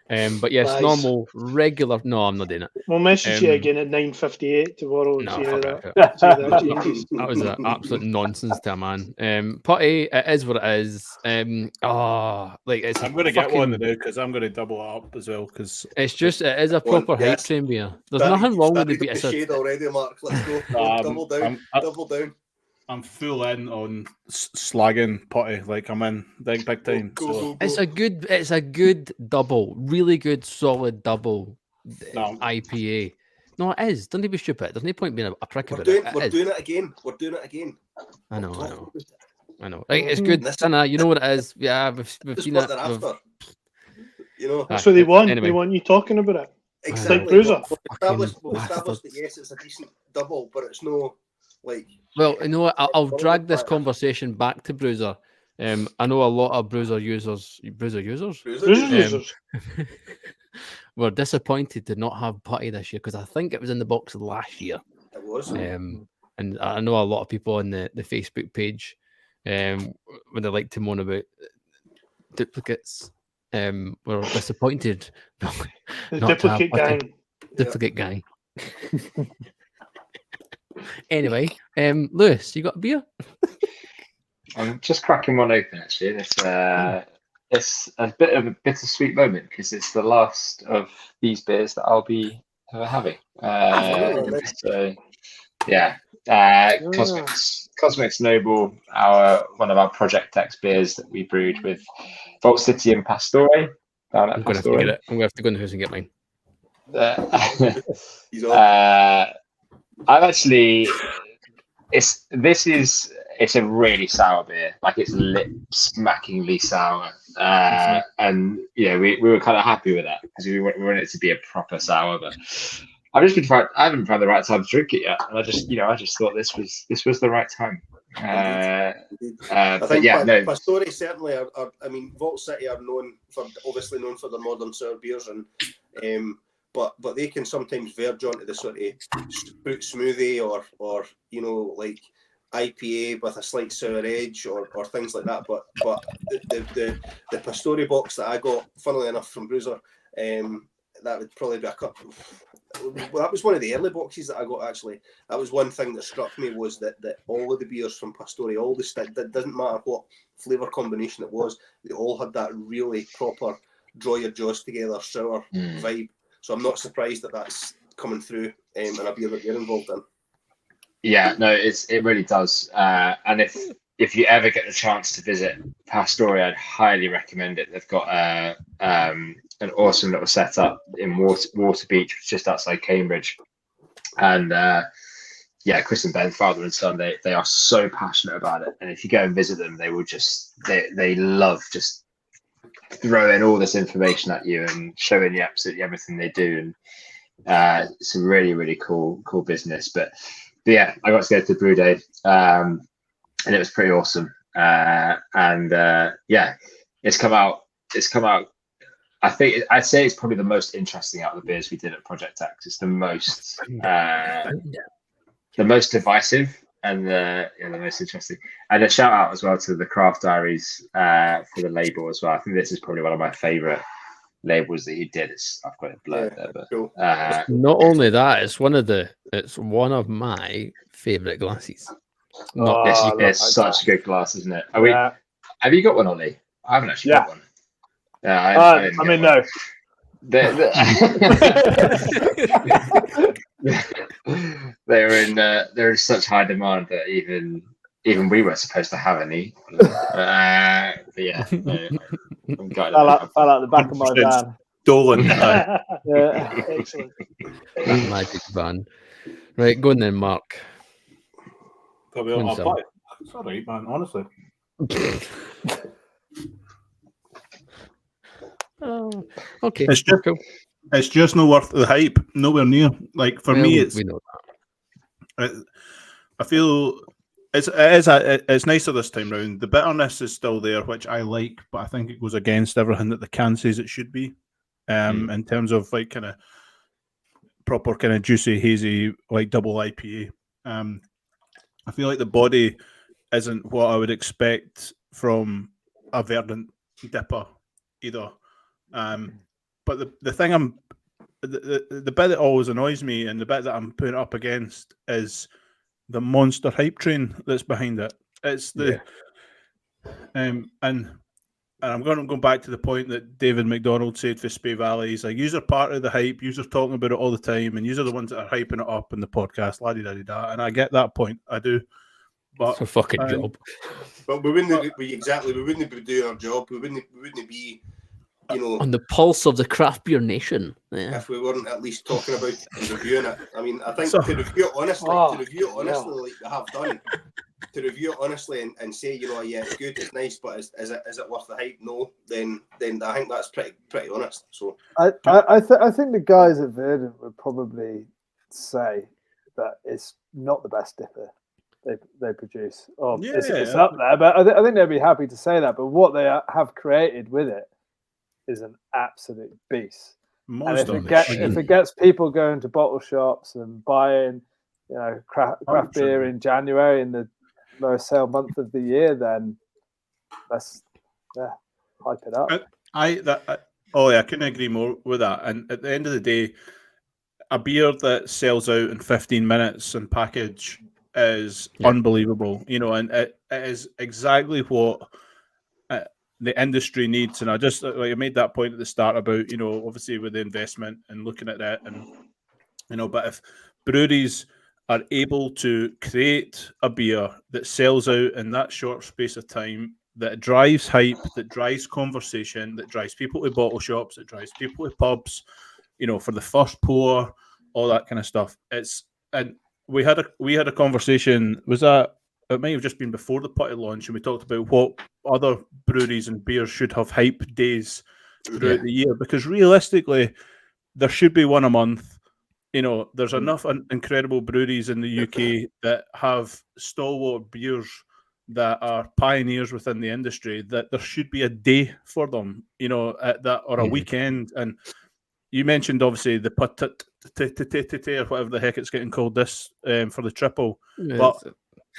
But yes, Nice. Normal, regular. No, I'm not doing it. We'll message you again at 9:58 tomorrow. No, see how fuck that changes. That was an absolute nonsense to a man. Putty, it is what it is. I'm going to get one now because I'm going to double it up as well. Because it is a proper hype train beer. There's nothing wrong with the beer. Shade already, Mark. Let's go. Double down. Double down. I'm full in on slagging putty. Like I'm in big time. Go. It's a good double, really good solid double IPA. No, it is. Don't be stupid. There's no point being a prick about it. We're doing it again. We're doing it again. I know. Like, it's good. You know what it is. Yeah, we've seen it. That's what they want. Anyway. They want you talking about it. Exactly. Like Brewser. We'll establish that yes, it's a decent double, but it's no like. Well, you know what? I'll drag this conversation back to Brewser. I know a lot of Brewser users were disappointed to not have putty this year because I think it was in the box last year. It was. And I know a lot of people on the Facebook page when they like to moan about duplicates were disappointed. The duplicate gang. Duplicate gang. Anyway, Lewis, you got a beer? I'm just cracking one open actually. It's a bit of a bittersweet moment because it's the last of these beers that I'll be having. So yeah, Cosmic's Noble, one of our Project X beers that we brewed with Vault City and Pastore. I'm gonna have to get it. I'm gonna have to go in the house and get mine. I've actually, it's a really sour beer. Like it's lip smackingly sour, and we were kind of happy with that because we wanted it to be a proper sour. But I haven't found the right time to drink it yet, and I just thought this was the right time. I think Pastore certainly are. I mean, Vault City are obviously known for their modern sour beers, and but they can sometimes verge onto the sort of fruit smoothie or like IPA with a slight sour edge or things like that. But the Pastore box that I got, funnily enough, from Brewser, that would probably be a cup. Well, that was one of the early boxes that I got, actually. That was one thing that struck me, was that all of the beers from Pastore, that doesn't matter what flavour combination it was, they all had that really proper draw your jaws together sour vibe. So I'm not surprised that that's coming through in a beer that you're involved in. Yeah, no, it really does. And if you ever get the chance to visit Pastore, I'd highly recommend it. They've got an awesome little setup in Water Beach, just outside Cambridge. And Chris and Ben, father and son, they are so passionate about it. And if you go and visit them, they will they love just throwing all this information at you and showing you absolutely everything they do. And it's a really, really cool business. But yeah, I got to go to the brew day, and it was pretty awesome. It's come out. I think I'd say it's probably the most interesting out of the beers we did at Project X. It's the most divisive and the most interesting. And a shout out as well to the Craft Diaries for the label as well. I think this is probably one of my favourite labels that he did. I've got it blurred there, but cool. Not only that, it's one of my favourite glasses. It's such a good glass, isn't it? Have you got one, Ollie? I haven't actually got one. Yeah, no. They're in such high demand that even we weren't supposed to have any. But yeah, I'm gutted. Fell out the back of my van. Stolen. Yeah, excellent. Magic van. Right, go on then, Mark. I'll buy it. It's all right, man. Honestly. Okay. It's just not worth the hype. Nowhere near. Like for me, we know that. I feel it's nicer this time round. The bitterness is still there, which I like, but I think it goes against everything that the can says it should be. In terms of like kind of proper kind of juicy, hazy, like double IPA. I feel like the body isn't what I would expect from a verdant dipper either. But the thing the bit that always annoys me, and the bit that I'm putting up against, is the monster hype train that's behind it. It's the and I'm going to go back to the point that David McDonald said for Spey Valley. He's like, "You're part of the hype. You're talking about it all the time, and you're the ones that are hyping it up in the podcast." La-di-da-di-da. And I get that point. I do. But it's a fucking job. But we wouldn't be doing our job. We wouldn't be, on the pulse of the craft beer nation. Yeah. If we weren't at least talking about it and reviewing it. I mean, I think to review it honestly, like we have done, to review it honestly and say, yeah, it's good, it's nice, but is it worth the hype? No. Then I think that's pretty honest. So I think the guys at Verdant would probably say that it's not the best dipper they produce. It's up there, but I think they'd be happy to say that. But what they have created with it is an absolute beast. And if it gets people going to bottle shops and buying, craft beer in January, in the lowest sale month of the year, then let's hype it up. I couldn't agree more with that. And at the end of the day, a beer that sells out in 15 minutes and package is unbelievable, and it is exactly what the industry needs. And I made that point at the start about, obviously with the investment and looking at that, and but if breweries are able to create a beer that sells out in that short space of time, that drives hype, that drives conversation, that drives people to bottle shops, that drives people to pubs, for the first pour, all that kind of stuff. And we had a conversation. Was that? It might have just been before the putty launch, and we talked about what other breweries and beers should have hype days throughout the year, because realistically, there should be one a month. There's enough incredible breweries in the UK that have stalwart beers that are pioneers within the industry, that there should be a day for them, at that, or a weekend. And you mentioned obviously the or whatever the heck it's getting called this for the triple. But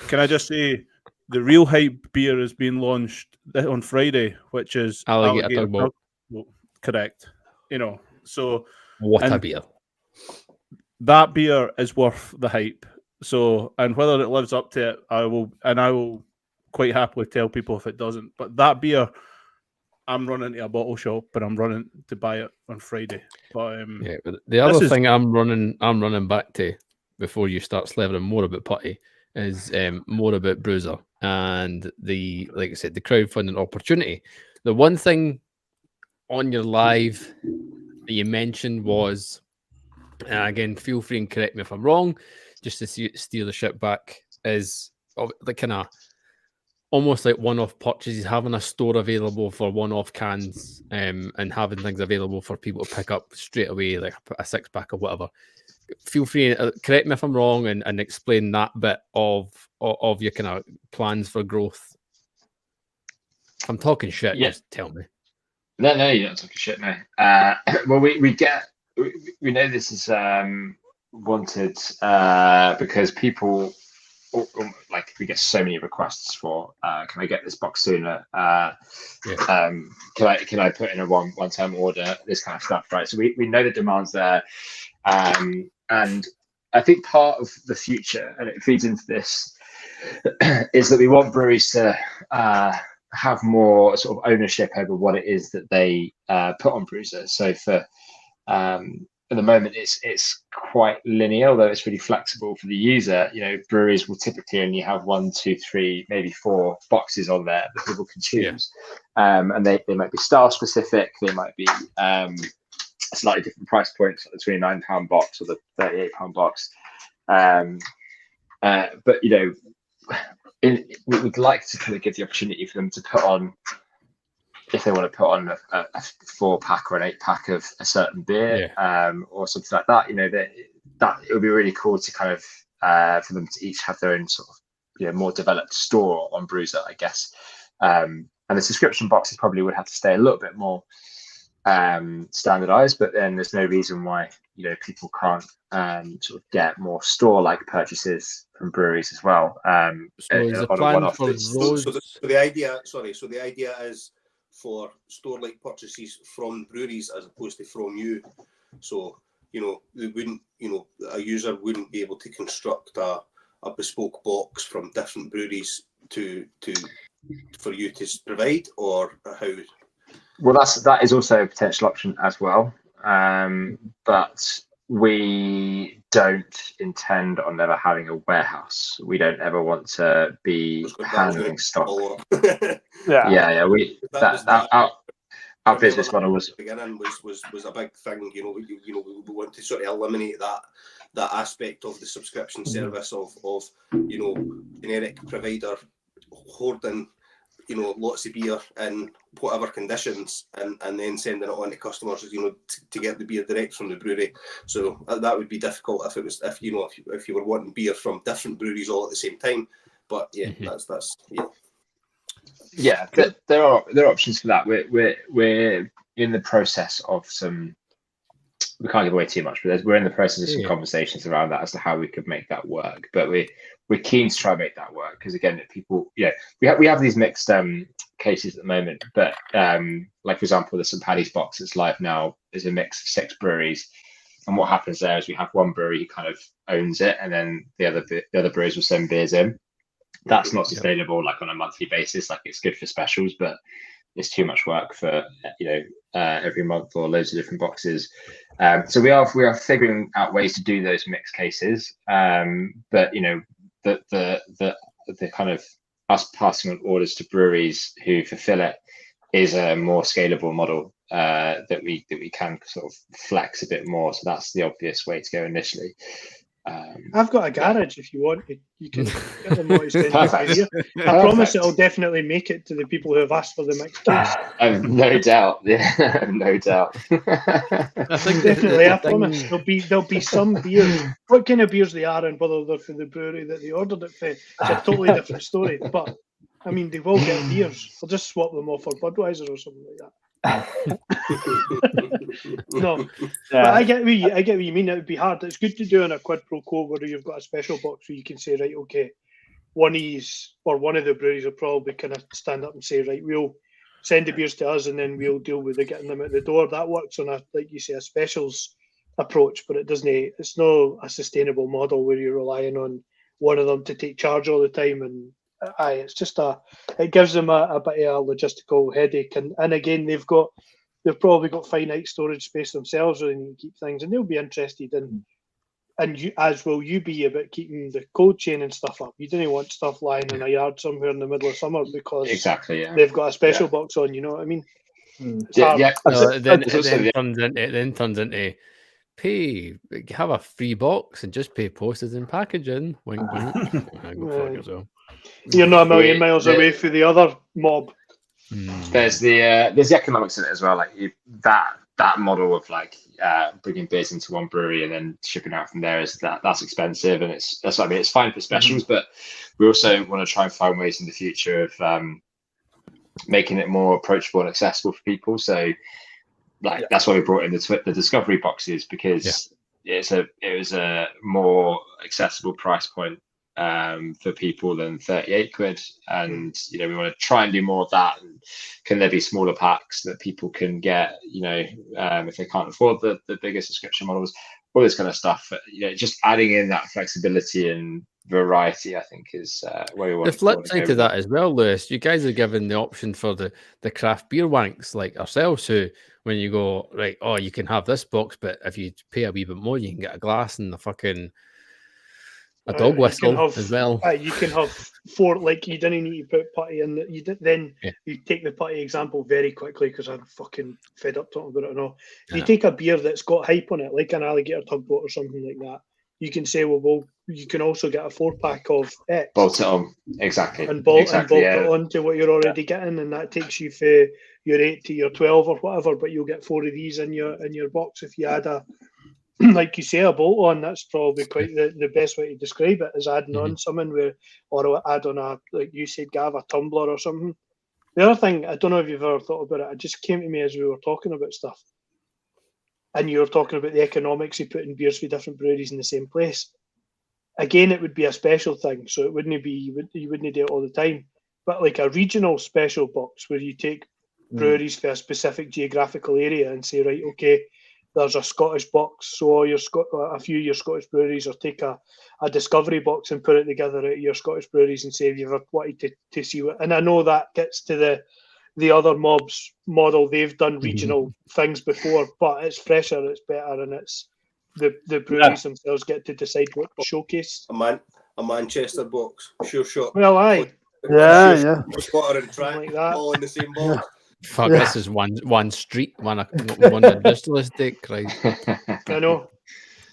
can I just say, the real hype beer is being launched on Friday, which is Alligator Tugboat. Correct. So what a beer. That beer is worth the hype. So, and whether it lives up to it, I will quite happily tell people if it doesn't. But that beer, I'm running to a bottle shop, but I'm running to buy it on Friday. But but the other thing I'm running back to before you start slavering more about putty is more about Brewser and like I said, the crowdfunding opportunity. The one thing on your live that you mentioned was, and again, feel free and correct me if I'm wrong, just to steer the ship back, is the kind of almost like one-off purchases, having a store available for one-off cans, and having things available for people to pick up straight away, like a 6-pack or whatever. Feel free, correct me if I'm wrong, and explain that bit of your kind of plans for growth. If I'm talking shit, just tell me. No, you're not talking shit, no. Well, we know this is wanted because people, like, we get so many requests for can I get this box sooner? Can I put in a one-time order? This kind of stuff, right? So we know the demand's there, and I think part of the future, and it feeds into this, is that we want breweries to have more sort of ownership over what it is that they put on Brewser. So for at the moment, it's quite linear, although it's really flexible for the user. Breweries will typically only have 1, 2, 3, maybe 4 boxes on there that people can choose, and they might be style specific. They might be slightly different price points, like the £29 box or the £38 box. But we would like to kind of give the opportunity for them to put on, if they want to put on a 4-pack or an 8-pack of a certain beer, or something like that. You know, that it would be really cool to kind of for them to each have their own sort of, you know, more developed store on Brewser, I guess. And the subscription boxes probably would have to stay a little bit more standardized, but then there's no reason why, you know, people can't sort of get more store-like purchases from breweries as well. So is the plan for those? So the idea is for store-like purchases from breweries as opposed to from you. So, you know, they wouldn't, you know, a user wouldn't be able to construct a bespoke box from different breweries for you to provide, or how? Well, that is also a potential option as well, but we don't intend on ever having a warehouse. We don't ever want to be handling stock. Our business model was a big thing. You know, we want to sort of eliminate that aspect of the subscription service of you know, generic provider hoarding, you know, lots of beer in whatever conditions and then sending it on to customers, you know, to get the beer direct from the brewery. So that would be difficult if you were wanting beer from different breweries all at the same time. But yeah, that's yeah. There are options for that. We're in the process of some. We can't give away too much, but we're in the process of some conversations around that as to how we could make that work. But we're keen to try and make that work, because again, people, you know, we have these mixed cases at the moment. But like for example, the St. Paddy's box that's live now is a mix of 6 breweries, and what happens there is we have one brewery who kind of owns it, and then the other breweries will send beers in. That's not sustainable, like on a monthly basis. Like, it's good for specials, but it's too much work for, you know, every month or loads of different boxes. So we are figuring out ways to do those mixed cases. But you know, the kind of us passing on orders to breweries who fulfill it is a more scalable model that we can sort of flex a bit more. So that's the obvious way to go initially. I've got a garage if you want. You can get them more extended. I promise it'll definitely make it to the people who have asked for the mixed case. No doubt. Yeah, no doubt. I think definitely. I promise there'll be some beers. What kind of beers they are and whether they're from the brewery that they ordered it for, it's a totally different story. But I mean, they will get beers. We'll just swap them off for Budweiser or something like that. No, but I get what you mean. It would be hard. It's good to do in a quid pro quo where you've got a special box where you can say, right, okay, one of the breweries will probably kind of stand up and say, right, we'll send the beers to us and then we'll deal with getting them out the door. That works on like you say, a specials approach, but it's not a sustainable model where you're relying on one of them to take charge all the time. And it's just it gives them a bit of a logistical headache, and again they've probably got finite storage space themselves where they need to keep things, and they'll be interested in, and you, as will you be, about keeping the cold chain and stuff up. You don't want stuff lying in a yard somewhere in the middle of summer because they've got a special box on. You know what I mean? It then turns into have a free box and just pay postage and packaging. Wink, wink. You're not a million miles away from the other mob. There's the economics in it as well. Like that model of like bringing beers into one brewery and then shipping out from there that's expensive, and it's fine for specials, but we also want to try and find ways in the future of making it more approachable and accessible for people. So that's why we brought in the discovery boxes, because it was a more accessible price point for people than 38 quid, and you know, we want to try and do more of that. And can there be smaller packs that people can get, you know, if they can't afford the bigger subscription models, all this kind of stuff. You know, just adding in that flexibility and variety, I think, is where we want. The flip side to that as well, Lewis, you guys are given the option for the craft beer wanks like ourselves, who, when you go, right, oh, you can have this box, but if you pay a wee bit more, you can get a glass and a dog whistle as well. You can have 4, like, you didn't need to put putty in. You take the putty example very quickly because I'm fucking fed up talking about it now. You take a beer that's got hype on it, like an alligator tugboat or something like that. you can say, well, you can also get a 4-pack of X. Bolt it on. Exactly. And bolt yeah. it on to what you're already getting, and that takes you for your 8 to your 12 or whatever, but you'll get 4 of these in your box if you add a, like you say, a bolt on. That's probably quite the best way to describe it, is adding on something or add on a, like you said, Gav, a tumbler or something. The other thing, I don't know if you've ever thought about it, it just came to me as we were talking about stuff. And you were talking about the economics of putting beers for different breweries in the same place. Again, it would be a special thing, so it wouldn't be, you wouldn't do it all the time. But like a regional special box where you take breweries for a specific geographical area and say, right, okay, there's a Scottish box, so all a few of your Scottish breweries, or take a discovery box and put it together out of your Scottish breweries and say if you've ever wanted to see what. And I know that gets to the other mobs model. They've done regional things before, but it's fresher, it's better, and it's the breweries themselves get to decide what to showcase. A Manchester box, sure shot. Well, aye. Yeah. Spotter and track, Like that. all in the same box. Fuck, this is one street, one industrial estate, Christ. I know.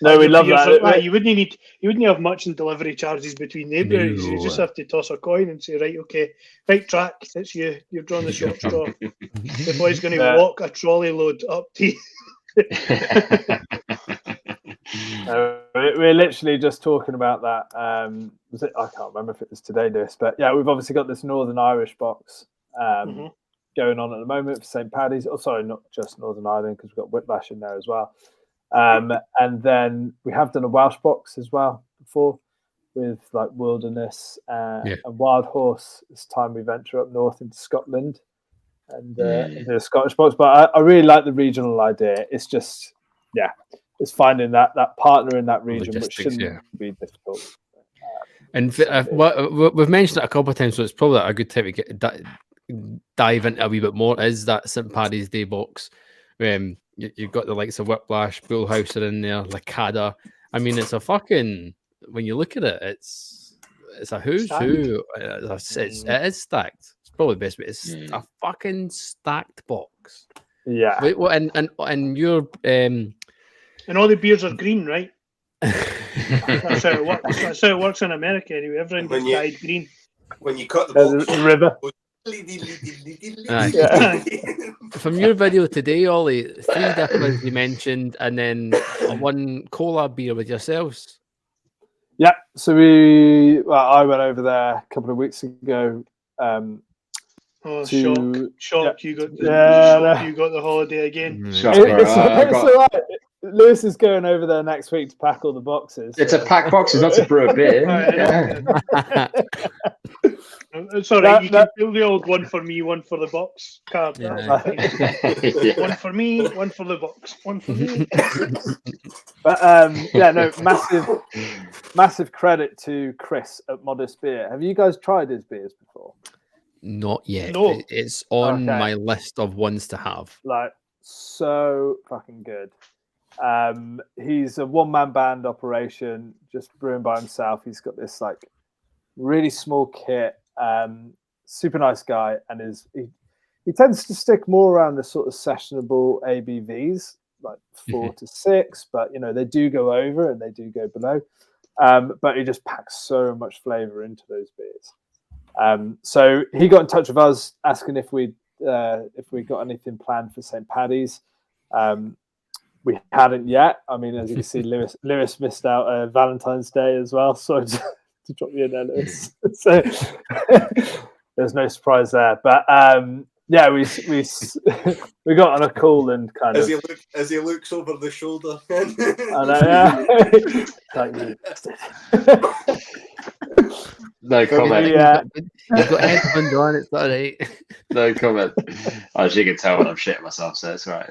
No, we love that. You wouldn't have much in delivery charges between the breweries. You just have to toss a coin and say, right, okay, right track, it's you. You've drawn the short straw. The boy's going to walk a trolley load up to you. We're literally just talking about that. I can't remember if it was today, Lewis, but yeah, we've obviously got this Northern Irish box going on at the moment for St. Paddy's. Oh, sorry, not just Northern Ireland, because we've got Whiplash in there as well. And then we have done a Welsh box as well before with like Wilderness and Wild Horse. It's time we venture up north into Scotland and do a Scottish box. But I really like the regional idea. It's just, it's finding that partner in that region, which shouldn't be difficult. And we've mentioned it a couple of times, so it's probably a good time to get dive into a wee bit more. Is that St. Paddy's Day box? You've got the likes of Whiplash, Bullhouse are in there, Lacada. I mean, it's a fucking, when you look at it, it's a who's who. It is stacked. It's probably the best way. It's a fucking stacked box. Yeah. Wait, and your and all the beers are green, right? That's how it works. That's how it works in America anyway. Everyone gets dyed green. When you cut the box, the river. From your video today, Ollie, 3 dippers you mentioned, and then one cola beer with yourselves. Yeah, so I went over there a couple of weeks ago. Shock! You got the holiday again. It's all right. Lewis is going over there next week to pack all the boxes. It's a pack boxes, not to brew a beer. Sorry, you can do the old one for me, one for the box card. One for me, one for the box, one for me. But massive credit to Chris at Modest Beer. Have you guys tried his beers before? Not yet. No. It's on my list of ones to have. Like, so fucking good. He's a one-man band operation, just brewing by himself. He's got this like really small kit. Super nice guy, and he tends to stick more around the sort of sessionable ABVs, like 4 to 6, but they do go over and they do go below. But he just packs so much flavour into those beers. So he got in touch with us asking if we got anything planned for St. Paddy's. We hadn't yet. I mean, as you can see, Lewis missed out Valentine's Day as well, so to drop you in there, Lewis. So there's no surprise there. But we got on a call and kind as he looks over the shoulder. I know, No comment. You've got headphones on, it's all right. No comment. As you can tell when I'm shitting myself, so it's all right.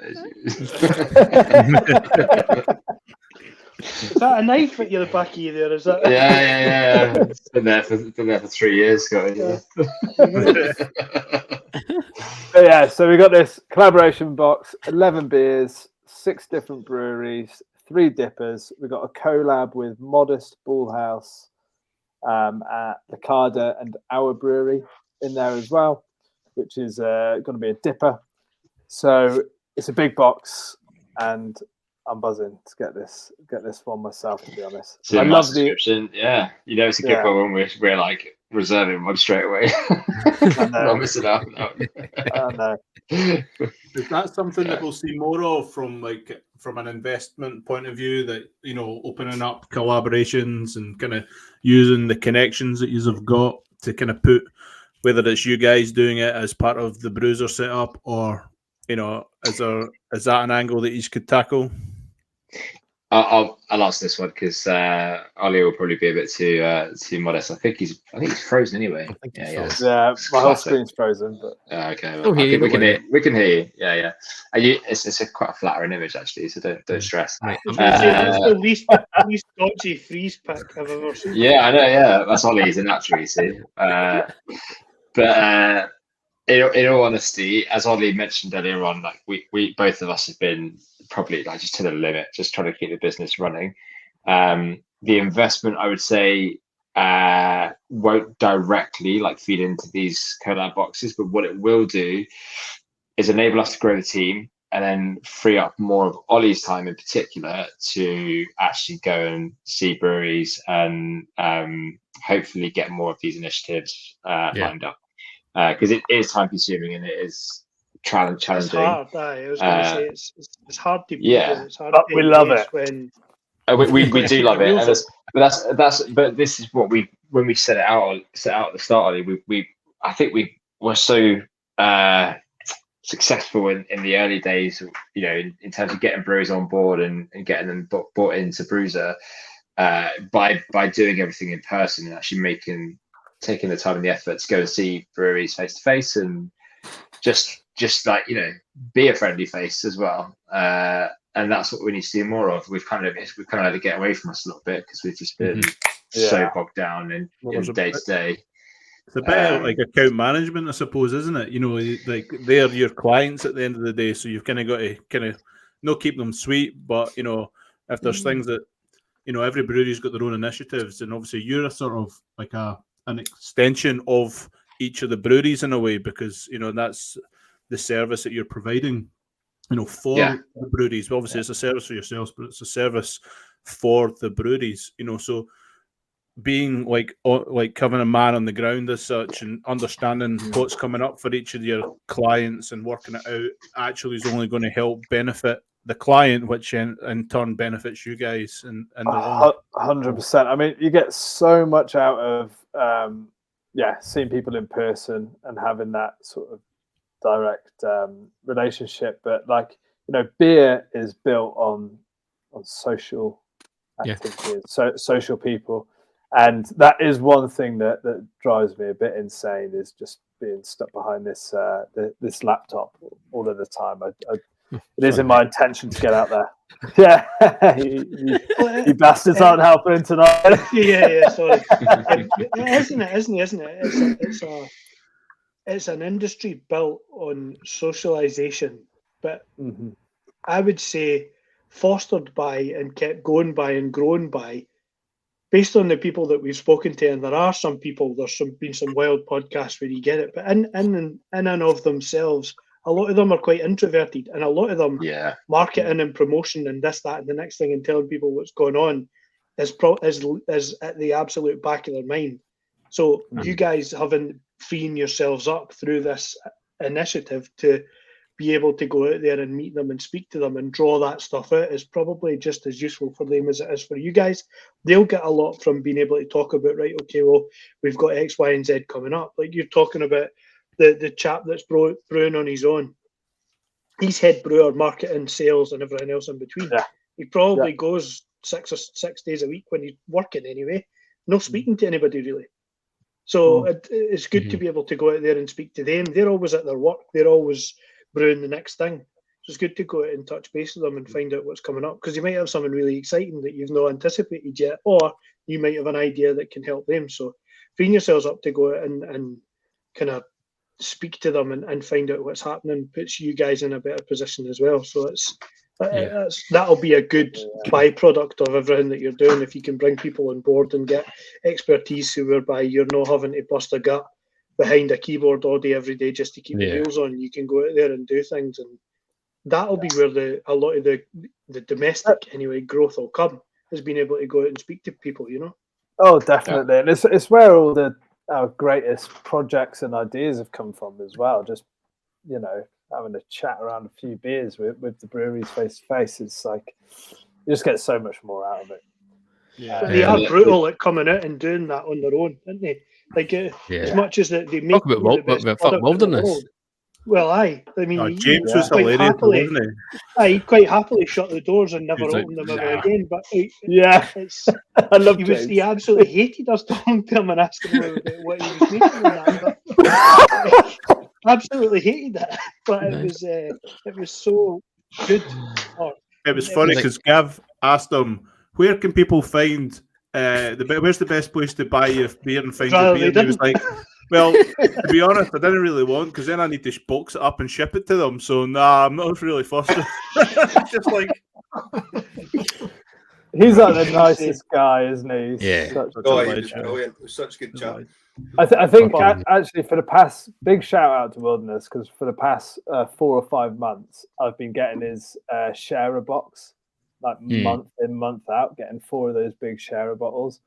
Is that a knife at the back of you there? Is that? Yeah. It's been there for 3 years, Scott. So we got this collaboration box, 11 beers, 6 different breweries, 3 dippers. We got a collab with Modest, Bullhouse, at Lacada and Our Brewery in there as well, which is going to be a dipper. So it's a big box, and I'm buzzing to get this one myself. To be honest, So I my love subscription. Yeah, you know it's a good Yeah. one when we're like reserving one straight away. Not missing out. No. I know. Is that something that we'll see more of from an investment point of view? That opening up collaborations and kind of using the connections that you have got to kind of put, whether it's you guys doing it as part of the Brewser setup, or is that an angle that you could tackle? I'll answer this one because Ollie will probably be a bit too modest. I think he's frozen anyway. I think he's Yeah. frozen. Yeah, my whole Classic. screen's frozen. But Okay, Still well, hear you, we don't can hear you. Yeah. And it's quite a flattering image actually, so don't stress. Right. I was going to say that's the least dodgy freeze pick I've ever seen. Yeah, I know. Yeah, that's Ollie. He's a natural, you see. But in all honesty, as Ollie mentioned earlier on, like we both of us have been probably like just to the limit, just trying to keep the business running. The investment, I would say, won't directly like feed into these collab boxes, but what it will do is enable us to grow the team and then free up more of Ollie's time in particular to actually go and see breweries and hopefully get more of these initiatives lined up. Because it is time consuming and it is challenging. It's hard. I was going to say it's hard to be there. It's hard but to we love it. when we do love it. But this is what when we set out at the start, Ollie, I think we were so successful in the early days, in terms of getting brewers on board and getting them bought into Brewser by doing everything in person and actually taking the time and the effort to go and see breweries face to face and just like be a friendly face as well. And that's what we need to do more of. We've kind of had to get away from us a little bit because we've just been so bogged down in day to day. It's a bit like account management, I suppose, isn't it? Like they're your clients at the end of the day, so you've kind of got to not keep them sweet, but if there's things that every brewery's got their own initiatives, and obviously you're a sort of like an extension of each of the breweries in a way, because that's the service that you're providing for the breweries. Well, obviously it's a service for yourselves, but it's a service for the breweries, so being like having a man on the ground as such and understanding what's coming up for each of your clients and working it out actually is only going to help benefit the client, which in turn benefits you guys in the long. 100%. I mean, you get so much out of seeing people in person and having that sort of direct relationship. But beer is built on social activities, social people. And that is one thing that drives me a bit insane, is just being stuck behind this this laptop all of the time. It isn't my intention to get out there. Yeah, you bastards aren't helping tonight. Yeah, sorry. Isn't it? It's an industry built on socialization, but I would say fostered by and kept going by and grown by, based on the people that we've spoken to, and there are some people, been some wild podcasts where you get it, but in and of themselves, a lot of them are quite introverted, and a lot of them marketing and promotion and this, that, and the next thing and telling people what's going on is at the absolute back of their mind. So you guys freeing yourselves up through this initiative to be able to go out there and meet them and speak to them and draw that stuff out is probably just as useful for them as it is for you guys. They'll get a lot from being able to talk about, right, okay, well, we've got X, Y, and Z coming up. Like you're talking about the chap that's brewing on his own. He's head brewer, marketing, sales, and everything else in between. Yeah. He probably goes 6 days a week when he's working anyway, no speaking to anybody really. So it's good to be able to go out there and speak to them. They're always at their work. They're always brewing the next thing. So it's good to go out and touch base with them and find out what's coming up, because you might have something really exciting that you've not anticipated yet, or you might have an idea that can help them. So freeing yourselves up to go out and kind of speak to them and find out what's happening puts you guys in a better position as well. So that'll be a good byproduct of everything that you're doing, if you can bring people on board and get expertise whereby you're not having to bust a gut behind a keyboard all day every day just to keep the wheels on. You can go out there and do things, and that'll be where a lot of the domestic anyway growth will come, is being able to go out and speak to people, Oh, definitely, and it's where all our greatest projects and ideas have come from as well. Just having a chat around a few beers with the breweries face to face. It's like you just get so much more out of it. But they are brutal at coming out and doing that on their own, aren't they? Like as much as that they make the best product in the world. Well, I mean, James was hilarious, wasn't he? He quite happily shut the doors and never opened them ever again. But I love James. He absolutely hated us talking to him and asking him about what he was making and that. But, absolutely hated that. But it was so good. It was funny because Gav asked him, "Where can people find where's the best place to buy your beer and find your beer?" And he was like, "Well, to be honest, I didn't really want because then I need to box it up and ship it to them. So I'm not really fussed." Just like he's like the nicest guy, isn't he? He was brilliant. It was such good chat. I think actually for the past, big shout out to Wilderness, because for the past 4 or 5 months I've been getting his sharer box, like month in, month out, getting 4 of those big sharer bottles,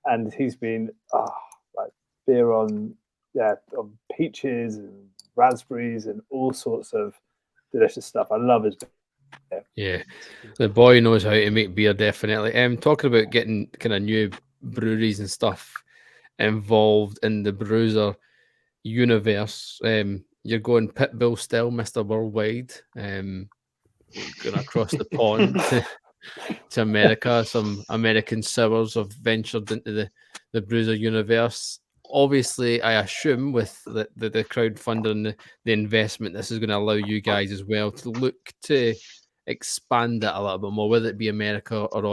and he's been like beer on peaches and raspberries and all sorts of delicious stuff. I love his beer. Yeah, the boy knows how to make beer, definitely. Talking about getting kind of new breweries and stuff involved in the Brewser universe, you're going Pitbull still, Mr. Worldwide, going across the pond to America. Some American sours have ventured into the Brewser universe. Obviously, I assume with the crowdfunder and the investment, this is going to allow you guys as well to look to expand it a little bit more, whether it be America or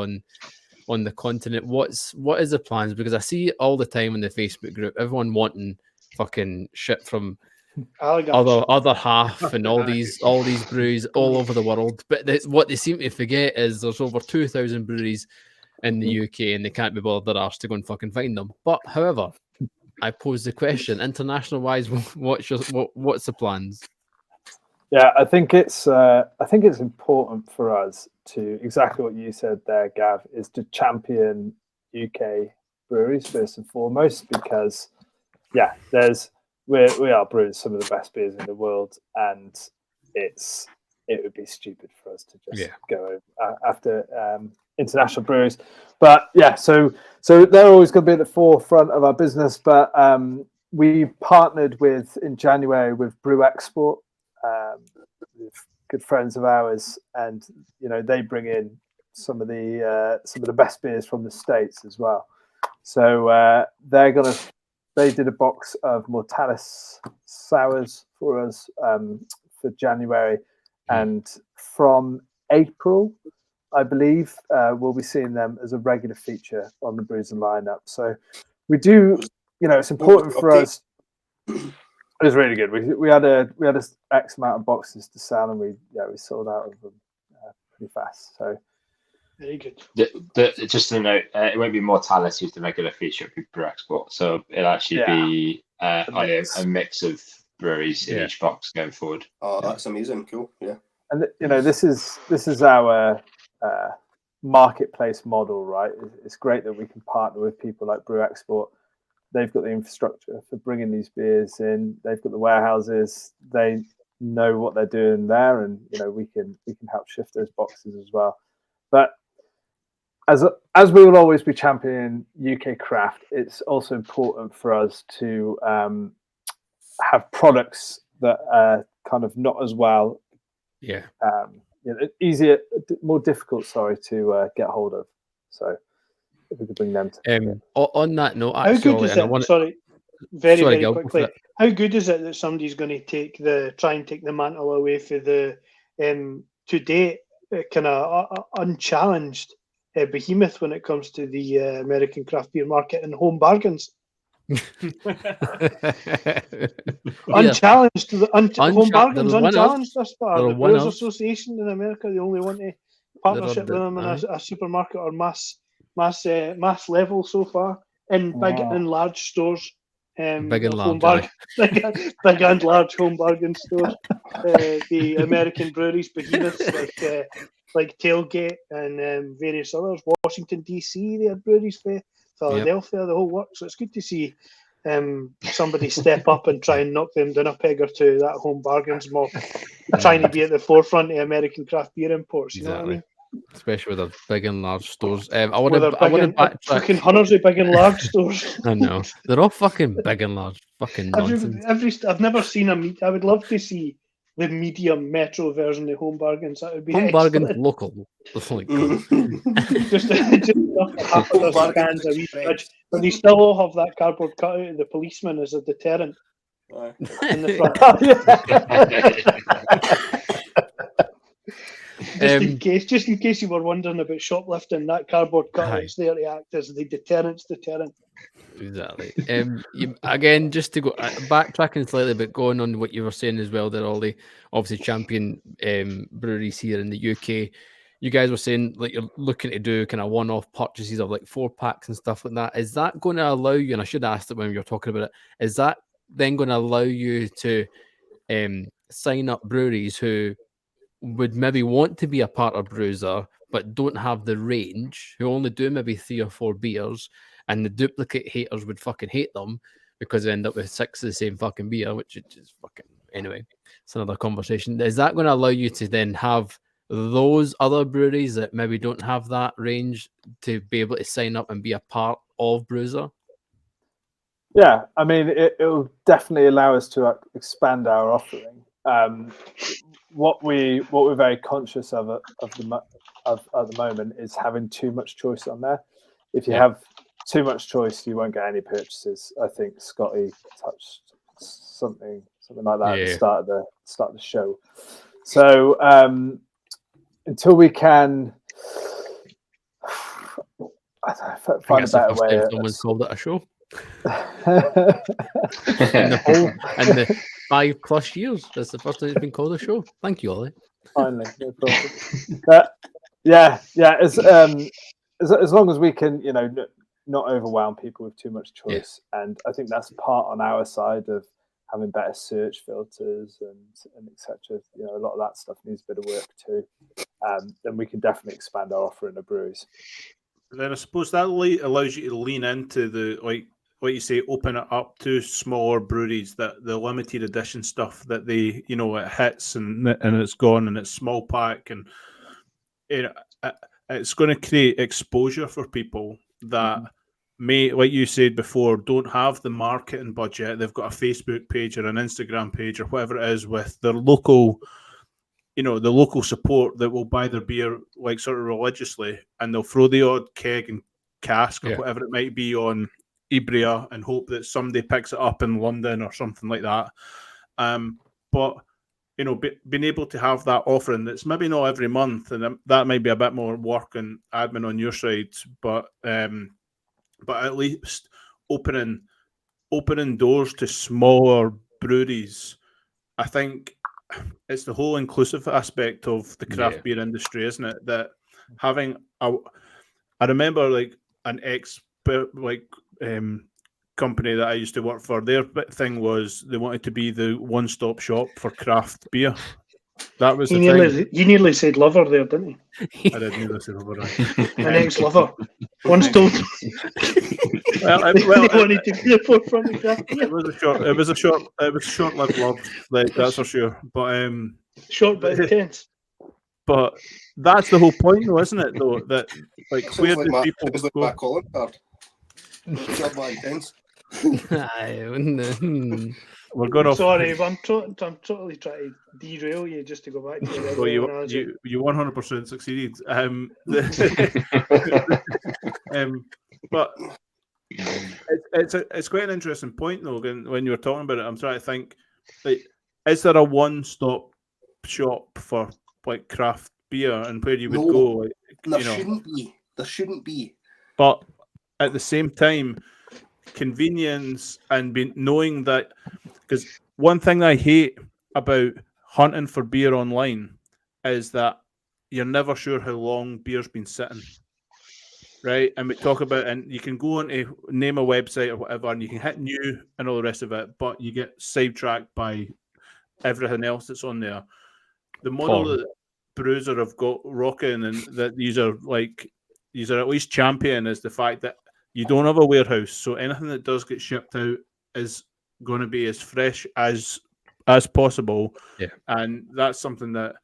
on the continent. What is the plans? Because I see all the time in the Facebook group, everyone wanting fucking shit from other half and all these breweries all over the world. But what they seem to forget is there's over 2,000 breweries in the UK, and they can't be bothered their arse to go and fucking find them. But however, I pose the question, international wise, what's the plans? Yeah, I think it's important for us to, exactly what you said there, Gav, is to champion UK breweries first and foremost, because we are brewing some of the best beers in the world, and it would be stupid for us to just go after international breweries. But so they're always going to be at the forefront of our business. But we partnered in January with Brew Export, with good friends of ours, and they bring in some of the best beers from the States as well. So they did a box of Mortalis sours for us for January, and from April, I believe, we'll be seeing them as a regular feature on the Brewser lineup. So we do, it's important for us. It was really good. We had a X amount of boxes to sell, and we sold out of them pretty fast. So very good. Just to note, it won't be Mortalis who's the regular feature of Brew Export, so it'll actually be a mix of breweries in each box going forward. Oh, that's amazing! Cool, yeah. And this is our marketplace model, right? It's great that we can partner with people like Brew Export. They've got the infrastructure for bringing these beers in. They've got the warehouses. They know what they're doing there, and we can help shift those boxes as well. But as we will always be championing UK craft, it's also important for us to have products that are kind of not as well, easier, more difficult, to get hold of. So if we could bring them to on that note, how good is it? Very quickly. How good is it that somebody's going to try and take the mantle away for the to date kind of unchallenged behemoth when it comes to the American craft beer market and home bargains? Unchallenged, home bargains unchallenged thus far. The Brewers Association in America, the only one to partnership with them in a supermarket or mass level so far in big and large stores. Big and large, big and large home bargain stores. The American breweries behemoths like Tailgate and various others. Washington DC, they had breweries for Philadelphia, the whole work. So it's good to see somebody step up and try and knock them down a peg or two. That Home Bargains mob, trying to be at the forefront of American craft beer imports. You know what I mean? Especially with the big and large stores. I want to backtrack. Fucking hundreds of big and large stores. I know, they're all fucking big and large. Fucking nonsense. I've never seen a meat. I would love to see the medium metro version of Home Bargains. That would be Home Bargains local. Like, just half a dozen cans a week. But they still all have that cardboard cutout of the policeman as a deterrent in the front. Just in case you were wondering about shoplifting, that cardboard cutout's there to act as the deterrent. Exactly. Again, just to go backtracking slightly, but going on what you were saying as well, there, Ollie, obviously champion breweries here in the UK. You guys were saying like you're looking to do kind of one-off purchases of like 4-packs and stuff like that. Is that going to allow you? And I should have asked it when we were talking about it. Is that then going to allow you to sign up breweries who would maybe want to be a part of Brewser but don't have the range, who only do maybe 3 or 4 beers, and the duplicate haters would fucking hate them because they end up with 6 of the same fucking beer, which is fucking... Anyway, it's another conversation. Is that going to allow you to then have those other breweries that maybe don't have that range to be able to sign up and be a part of Brewser? Yeah, I mean, it will definitely allow us to expand our offering. What we're very conscious of at the moment is having too much choice on there. If you have too much choice, you won't get any purchases. I think Scotty touched something like that at the start of the show. So until we can find a better way. Someone's called it a show. in the 5+ years, that's the first time it's been called a show. Thank you, Ollie. Finally, no problem. As long as we can, not overwhelm people with too much choice, and I think that's part on our side of having better search filters and etc. A lot of that stuff needs a bit of work too. Then we can definitely expand our offering of breweries. Then I suppose that allows you to lean into the what you say, open it up to smaller breweries, that the limited edition stuff that they, it hits and it's gone and it's small pack, and it's going to create exposure for people that may, like you said before, don't have the marketing budget. They've got a Facebook page or an Instagram page or whatever it is with their local, the local support that will buy their beer like sort of religiously, and they'll throw the odd keg and cask or whatever it might be on Ibria and hope that somebody picks it up in London or something like that. But being able to have that offering that's maybe not every month, and that might be a bit more work and admin on your side, but at least opening doors to smaller breweries. I think it's the whole inclusive aspect of the craft beer industry, isn't it? That having I remember like an company that I used to work for, their thing was they wanted to be the one-stop shop for craft beer. That was the thing. You nearly said lover there, didn't you? I did nearly say lover. An ex-lover. Once told. Wanted to be the forefront of craft beer. It was short-lived love, like that's for sure. But short but intense. But that's the whole point, though, isn't it? Though that where do people go? Like calling card. Short but intense. We're going off. Sorry, but I'm totally trying to derail you just to go back to well, you 100% succeeded. But it's quite an interesting point though. When you were talking about it, I'm trying to think: is there a one-stop shop for like craft beer, and where you would go? There shouldn't be. But at the same time, convenience and knowing that, because one thing I hate about hunting for beer online is that you're never sure how long beer's been sitting, right? And we talk about, and you can go on to name a website or whatever, and you can hit new and all the rest of it, but you get sidetracked by everything else that's on there. The model Brewser have got rocking, and that these are at least champion, is the fact that you don't have a warehouse, so anything that does get shipped out is going to be as fresh as possible. Yeah, and that's something that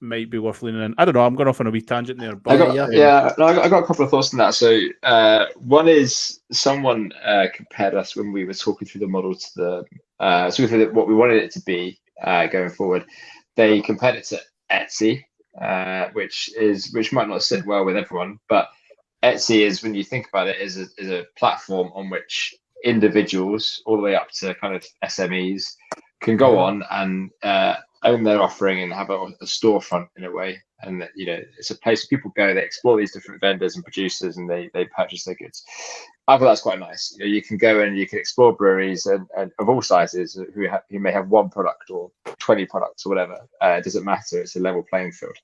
might be worth leaning in. I don't know. I'm going off on a wee tangent there, but I got a couple of thoughts on that. So one is someone compared us when we were talking through the model to what we wanted it to be going forward. They compared it to Etsy, which might not sit well with everyone, but Etsy is, when you think about it, is a platform on which individuals all the way up to kind of SMEs can go on and own their offering and have a storefront in a way. And it's a place where people go, they explore these different vendors and producers, and they purchase their goods. I thought that's quite nice. You can go and you can explore breweries and of all sizes who may have one product or 20 products or whatever. It doesn't matter. It's a level playing field.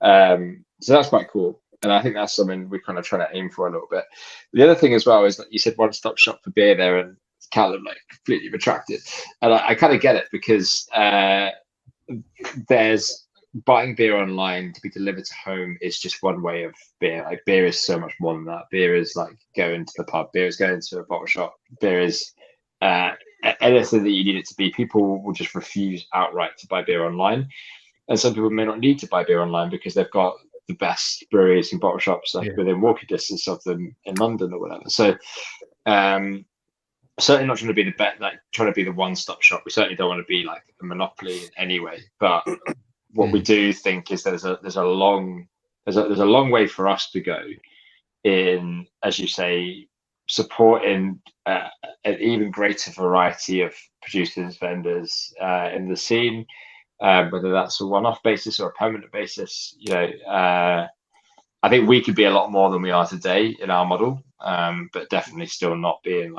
So that's quite cool. And I think that's something we're kind of trying to aim for a little bit. The other thing as well is that you said one-stop shop for beer there, and Callum completely retracted. And I kind of get it, because there's buying beer online to be delivered to home is just one way of beer. Like, beer is so much more than that. Beer is like going to the pub. Beer is going to a bottle shop. Beer is anything that you need it to be. People will just refuse outright to buy beer online. And some people may not need to buy beer online because they've got the best breweries and bottle shops within walking distance of them in London or whatever. So certainly not trying to be trying to be the one-stop shop. We certainly don't want to be like a monopoly in any way. But what we do think is there's a long way for us to go in, as you say, supporting an even greater variety of producers, vendors in the scene. Whether that's a one-off basis or a permanent basis, I think we could be a lot more than we are today in our model, but definitely still not being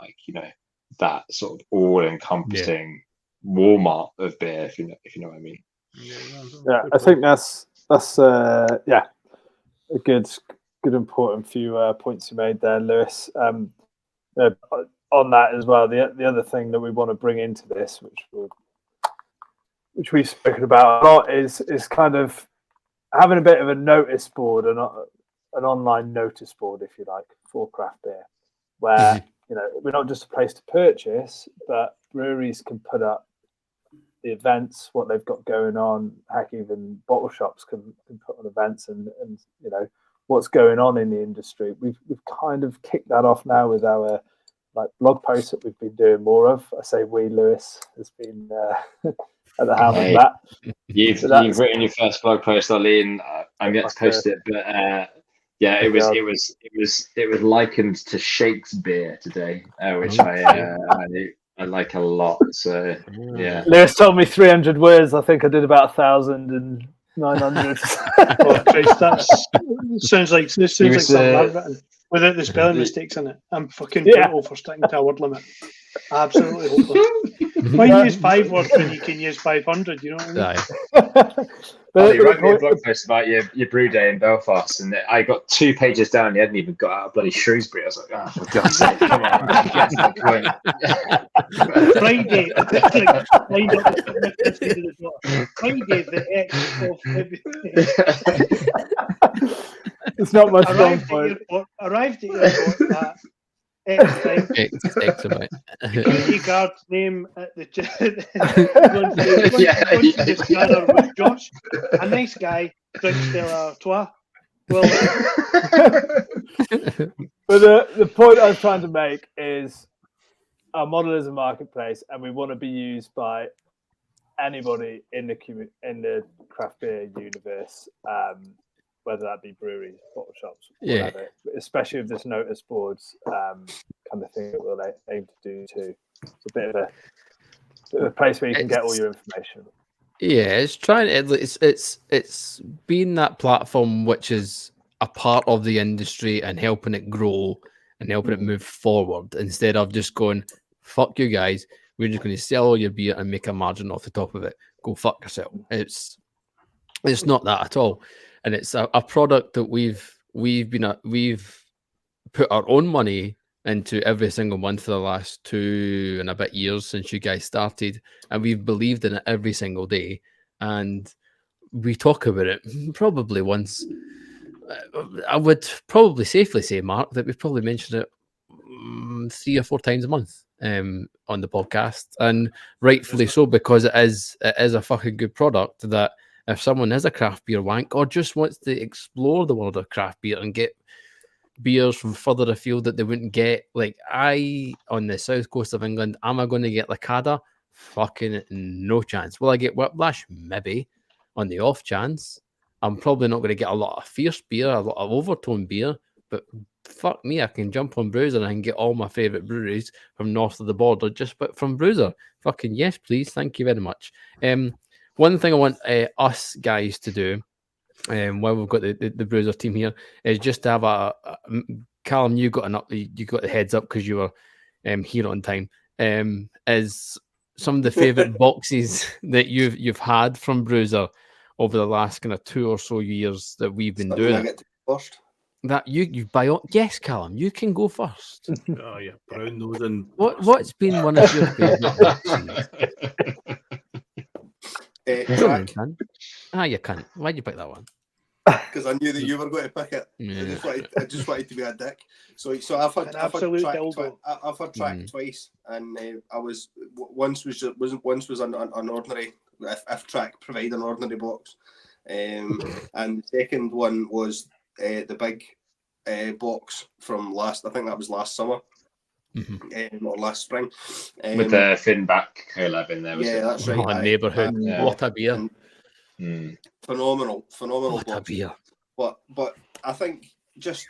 that sort of all-encompassing Walmart of beer, if you know what I mean. Yeah, I think that's a good important few points you made there, Lewis. On that as well, the other thing that we want to bring into this, which we've spoken about a lot, is kind of having a bit of a notice board, an online notice board, if you like, for craft beer, where we're not just a place to purchase, but breweries can put up the events, what they've got going on. Heck, even bottle shops can put on events and what's going on in the industry. We've kind of kicked that off now with our blog posts that we've been doing more of. I say we, Lewis has been at the helm of that. You've written your first blog post, Olly, and I'm yet to post it, but it was likened to Shakespeare today, which I like a lot. So yeah, Lewis told me 300 words. I think I did about 1,900. Oh, Christ, that sounds like something I've written without the spelling mistakes in it. I'm fucking brutal for sticking to a word limit. Absolutely hopeless. Why use 5 words when you can use 500? You know what I mean? You wrote me a blog post about your brew day in Belfast, and I got 2 pages down. You hadn't even got out of bloody Shrewsbury. I was like, oh, for God's sake, come on, get to the point. Friday, Friday, the X of everything. It's not much fun. Arrived at airport at X time. Excellent. Security guard's name at the scanner was Josh, a nice guy, drinks Stella Artois. Well, but the point I was trying to make is our model is a marketplace, and we want to be used by anybody in the craft beer universe. Whether that be breweries, bottle shops, whatever, especially with this notice boards kind of thing that we'll aim to do too. It's a bit of a place where you can get all your information. Yeah, it's being that platform which is a part of the industry and helping it grow and helping it move forward, instead of just going, fuck you guys, we're just going to sell all your beer and make a margin off the top of it. Go fuck yourself. It's not that at all. And it's a product that we've put our own money into every single month for the last 2 and a bit years since you guys started, and we've believed in it every single day. And we talk about it probably once. I would probably safely say, Mark, that we've probably mentioned it 3 or 4 times a month on the podcast, and rightfully so, because it is a fucking good product. That if someone is a craft beer wank or just wants to explore the world of craft beer and get beers from further afield that they wouldn't get, like I on the south coast of England, am I going to get Lacada? Fucking no chance. Will I get Whiplash? Maybe, on the off chance. I'm probably not going to get a lot of fierce beer, a lot of overtone beer, but fuck me, I can jump on Brewser and I can get all my favourite breweries from north of the border just from Brewser. Fucking yes, please. Thank you very much. One thing I want us guys to do, while we've got the Brewser team here, is just to have Callum, you got the heads up because you were here on time. Is some of the favourite boxes that you've had from Brewser over the last kind of 2 or so years that we've been doing. I get to go first. That you buy on. Yes, Callum, you can go first. Oh, yeah, brown nosing. What's been one of your favourite boxes? Track, You can't. Why'd you pick that one? because I knew that you were going to pick it. Yeah. I just wanted to be a dick. So I've had track twice, and I was once was an ordinary. If track provide an ordinary box, and the second one was the big box from last. I think that was last summer. Or last spring, with the fin back curl in there. Yeah, that's right. Neighbourhood, what a beer! Phenomenal What box. a beer! But I think just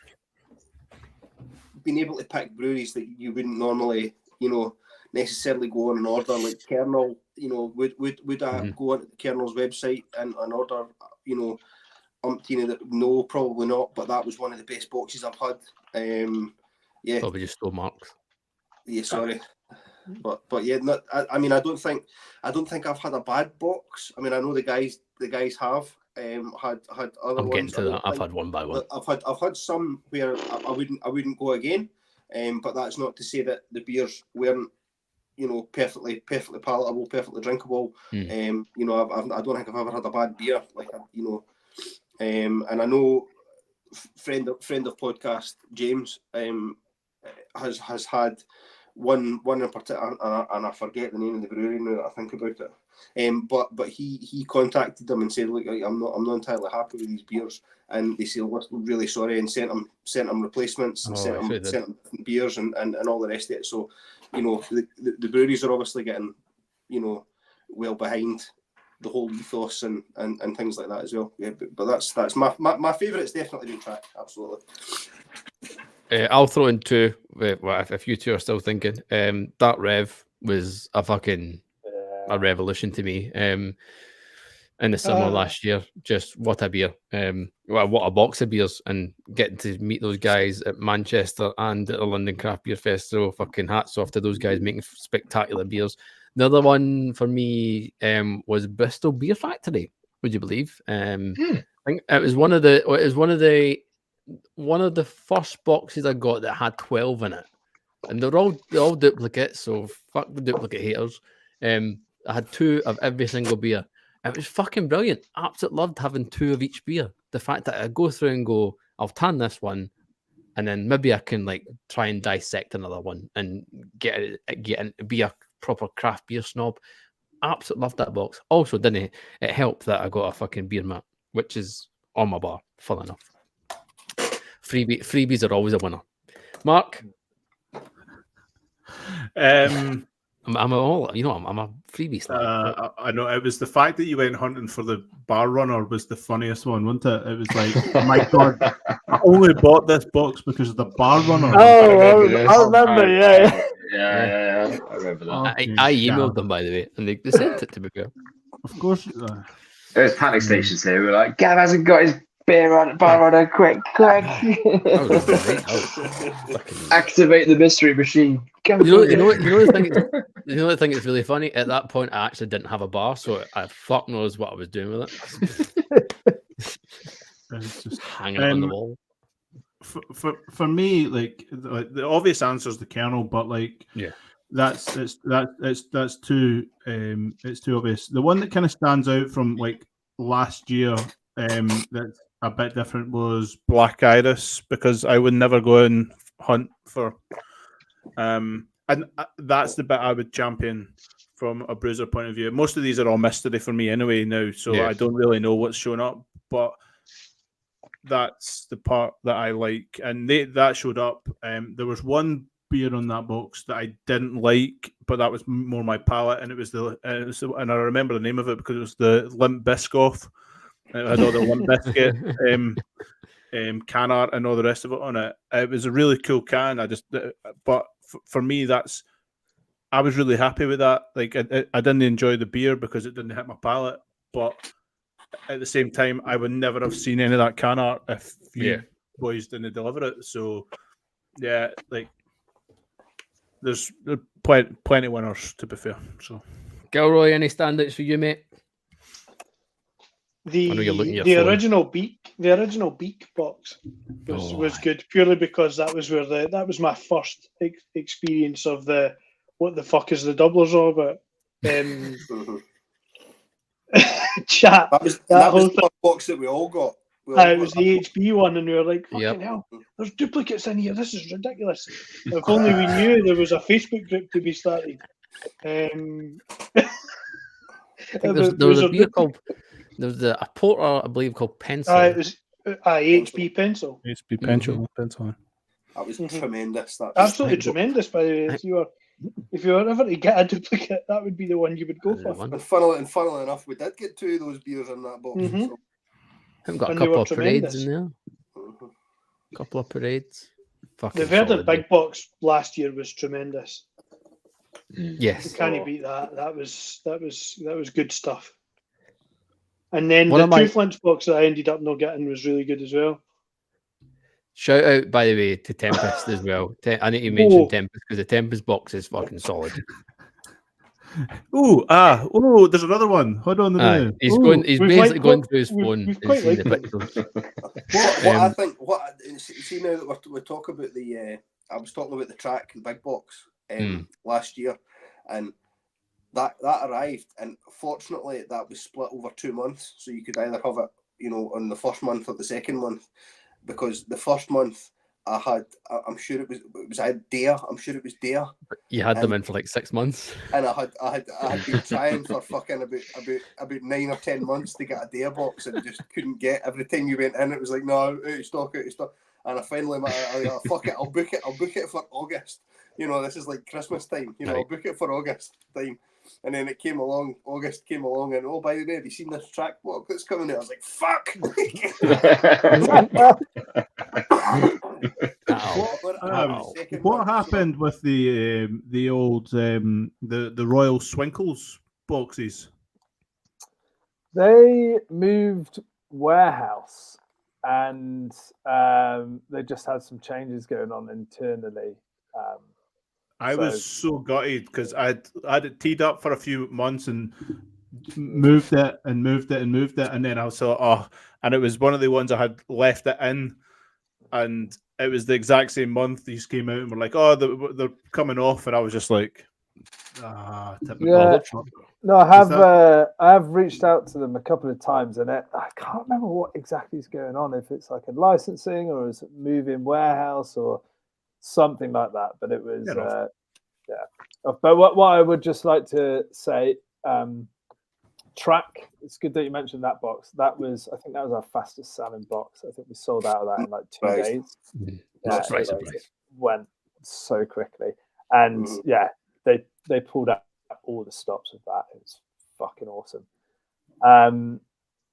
being able to pick breweries that you wouldn't normally, necessarily go on and order, like Kernel. Would I go onto Kernel's website and order, umpteen that? No, probably not. But that was one of the best boxes I've had. Probably just stole Mark's. Yeah, sorry, but yeah, I mean, I don't think I've had a bad box. I mean, I know the guys have had other I'm ones. getting to that. I've had one by one. I've had some where I wouldn't go again. But that's not to say that the beers weren't, perfectly palatable, perfectly drinkable. I don't think I've ever had a bad beer, and I know friend of podcast James has had one in particular, and I forget the name of the brewery now that I think about it. But he contacted them and said, look, I'm not entirely happy with these beers, and they said, we're really sorry, and sent him replacements and sent him different beers and all the rest of it. So, the breweries are obviously getting, well behind the whole ethos and things like that as well. Yeah, but that's my favourite's definitely been Track, absolutely. I'll throw in two. If you two are still thinking, that Rev was a revolution to me. In the summer last year, just what a beer! What a box of beers, and getting to meet those guys at Manchester and at the London Craft Beer Festival. Fucking hats off to those guys making spectacular beers. The other one for me was Bristol Beer Factory. Would you believe? I think it was one of the first boxes I got that had 12 in it, and they're all duplicates. So fuck the duplicate haters. I had 2 of every single beer. It was fucking brilliant. Absolutely loved having 2 of each beer. The fact that I go through and go, I'll tan this one, and then maybe I can try and dissect another one and be a proper craft beer snob. Absolutely loved that box. Also, didn't it help that I got a fucking beer mat, which is on my bar, full enough. Freebies are always a winner. Mark, I'm a freebie snob. I know it was the fact that you went hunting for the bar runner was the funniest one, wasn't it? It was like, oh my god, I only bought this box because of the bar runner. Oh, I remember, yeah. Yeah, I remember that. I emailed them, by the way, and they sent it to me. Of course. There's panic stations here. We're like, Gav hasn't got his bar runner, quick. Activate the mystery machine. You know the thing that's really funny? At that point, I actually didn't have a bar, so I fuck knows what I was doing with it. It's just hanging it on the wall. For me, the obvious answer is the Kernel, but that's too obvious. The one that kind of stands out from last year that's a bit different was Black Iris, because I would never go and hunt for, and that's the bit I would champion from a Brewser point of view. Most of these are all mystery for me anyway now, so I don't really know what's showing up, but that's the part that I like, and that showed up. There was one beer on that box that I didn't like, but that was more my palate, and it was and I remember the name of it because it was the Limp Biscoff. It had all the Limp Bizkit can art and all the rest of it on it. It was a really cool can. But for me, I was really happy with that. Like I didn't enjoy the beer because it didn't hit my palate, but at the same time, I would never have seen any of that can art if you boys didn't deliver it. So yeah, like there's plenty winners, to be fair. So Gilroy, any standouts for you, mate? The original Beak box was good, purely because that was my first experience of the what the fuck is the doublers all about. Chat. That was the box that we all got. It was the HB one, and we were like, fucking hell, there's duplicates in here. This is ridiculous. If only we knew there was a Facebook group to be started. There was a beer called. There was a porter, I believe, called Pencil. It was HB Pencil. HB Pencil. Pencil. That was tremendous. That was absolutely tremendous. By the way, if you were ever to get a duplicate, that would be the one you would go for. And funnily enough, we did get 2 of those beers in that box. Mm-hmm. So. I've got a couple of parades in there. A couple of parades. The Verdant Big Box last year was tremendous. Yes, you can't beat that. That was good stuff. And then the Two Flints box that I ended up not getting was really good as well. Shout out, by the way, to Tempest as well. I need to mention Tempest because the Tempest box is fucking solid. There's another one. Hold on a minute. He's basically going through his phone. What I think, see now that we talk about I was talking about the track, the big box, last year, and that arrived, and fortunately that was split over 2 months, so you could either have it, on the first month or the second month, because the first month I had Dare. I'm sure it was Dare. You had them in for like 6 months, and I had been trying for fucking about 9 or 10 months to get a Dare box, and just couldn't get. Every time you went in, it was like, no, out of stock. And I finally fuck it, I'll book it for August. This is like Christmas time. I'll book it for August time. And then August came along, and by the way, have you seen this track box that's coming out? I was like, fuck! What happened with the old the Royal Swinkles boxes? They moved warehouse, and they just had some changes going on internally. I was so gutted because I had it teed up for a few months and moved it, and then I saw and it was one of the ones I had left it in, and it was the exact same month these came out and were like, they're coming off, and I was just like, typical. Yeah. No, I have reached out to them a couple of times, and I can't remember what exactly is going on. If it's like a licensing or is it moving warehouse or something like that, but it was But what I would just like to say, track. It's good that you mentioned that box. I think that was our fastest selling box. I think we sold out of that in like 2 days. It went so quickly, and they pulled out all the stops of that. It was fucking awesome.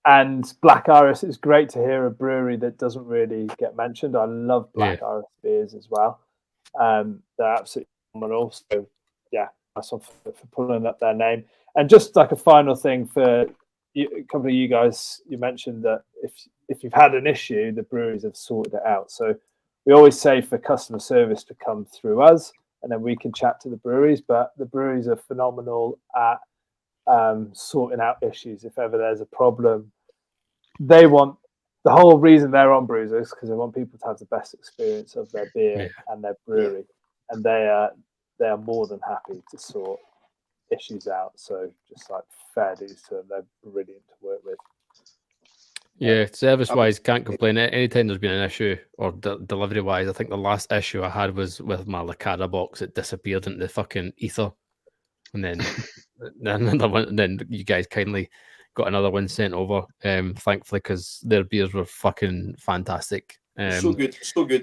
And Black Iris, it's great to hear a brewery that doesn't really get mentioned. I love Black Iris beers as well. They're absolutely phenomenal. So, that's one for pulling up their name. And just like a final thing for a couple of you guys, you mentioned that if you've had an issue, the breweries have sorted it out. So we always say for customer service to come through us, and then we can chat to the breweries. But the breweries are phenomenal at sorting out issues. If ever there's a problem, they want the whole reason they're on Brewser is because they want people to have the best experience of their beer and their brewery, and they are more than happy to sort issues out. So just like fair dues to them, they're brilliant to work with. Yeah, service-wise, can't complain. Anytime there's been an issue or delivery-wise, I think the last issue I had was with my Lacada box. It disappeared into the fucking ether, and then another one. And then you guys kindly got another one sent over. Thankfully, because their beers were fucking fantastic. So good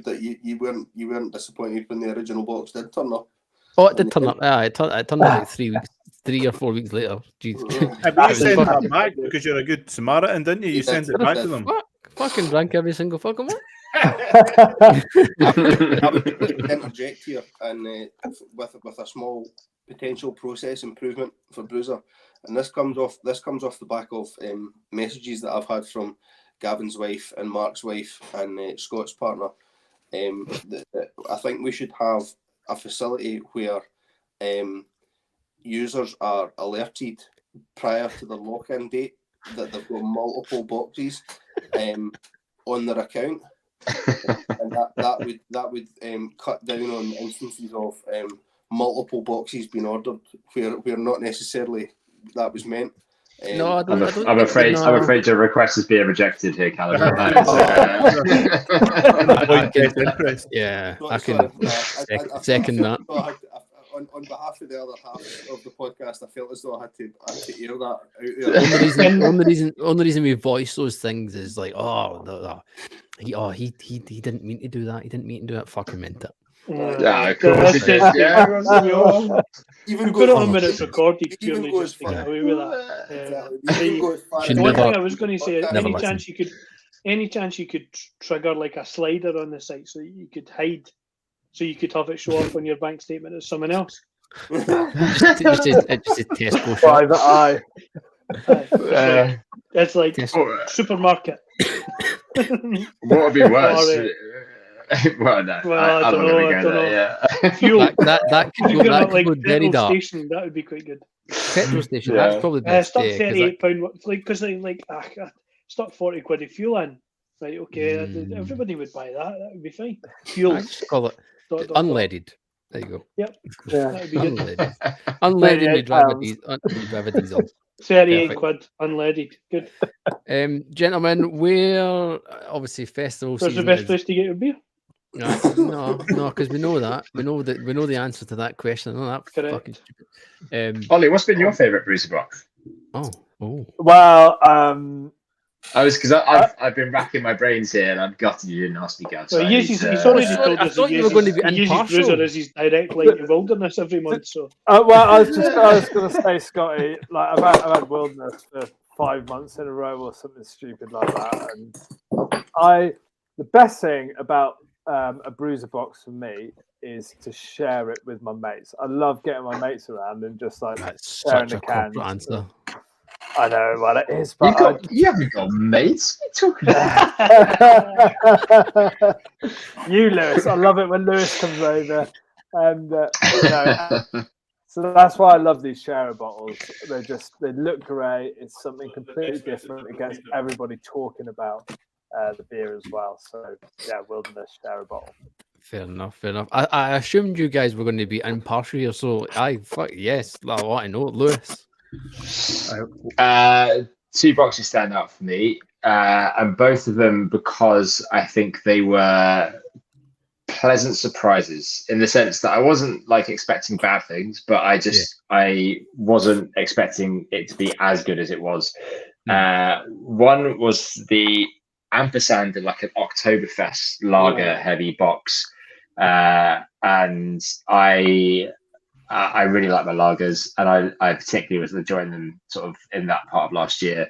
that you weren't disappointed when the original box did turn up. Oh, it did turn up. Yeah, it turned up like 3 or 4 weeks later. Jeez. Have you sent that back because you're a good Samaritan, didn't you? You sent it back to them. Fucking drank every single fucking one. I would interject here and with a small potential process improvement for Brewser, and this comes off the back of messages that I've had from Gavin's wife and Mark's wife and Scott's partner. I think we should have a facility where users are alerted prior to the lock-in date that they've got multiple boxes on their account, and that would cut down on instances of multiple boxes being ordered where not necessarily that was meant. No, I'm afraid your request is being rejected here, Callum. Yeah, I can second that. On behalf of the other half of the podcast, I felt as though I had to air that out there. Only reason we voice those things is like, he didn't mean to do that. He didn't mean to do it. Fucking meant it. Yeah, of course it is. Yeah. Even We've got it on minutes recorded purely just to get away with that. The one thing I was going to say, any chance you could trigger like a slider on the site so you could hide, so you could have it show up on your bank statement as someone else. just a Tesco Private eye. It's like supermarket. What would be worse? Well, no, well, I'm not going to go there. Yeah. Fuel. that could go very dark. Station, that would be quite good. Petrol station, that's probably best. Stuck £38, because stuck 40 quid of fuel in. Right, okay, everybody would buy that. That would be fine. Fuel. I just call it unleaded. There you go. Yep. Yeah. That would be good. Unleaded. Unleaded, you drive a diesel. 38 quid, unleaded. Good. Gentlemen, we're obviously festival Where's season. the best place to get your beer? No, because we know that. We know the answer to that question. No, that's Correct. fucking stupid. Ollie, what's been your favourite Brewser box? Oh. Well, Because I've been racking my brains here, and I'm gutted you didn't ask me, Gav. Well, he's already told us I thought you were going to be impartial. Brewser as his direct line to Wilderness every month. So. well, I was going to say, Scotty, like I've had Wilderness for 5 months in a row or something stupid like that, and the best thing about a Brewser box for me is to share it with my mates. I love getting my mates around and just like That's sharing such the a corporate cans. answer. I know, well, it is, but You haven't got mates. What are you talking about? you, Lewis. I love it when Lewis comes over, and so that's why I love these sharer bottles. They look great. It's something completely different. It gets everybody talking about the beer as well. So yeah, Wilderness sharer bottle. Fair enough. I assumed you guys were going to be impartial here, so yes, I want to know, Lewis. 2 boxes stand out for me, and both of them because I think they were pleasant surprises in the sense that I wasn't like expecting bad things, but I wasn't expecting it to be as good as it was. One was the Ampersand, like an Oktoberfest lager heavy box, and I really like my lagers, and I particularly was enjoying them sort of in that part of last year.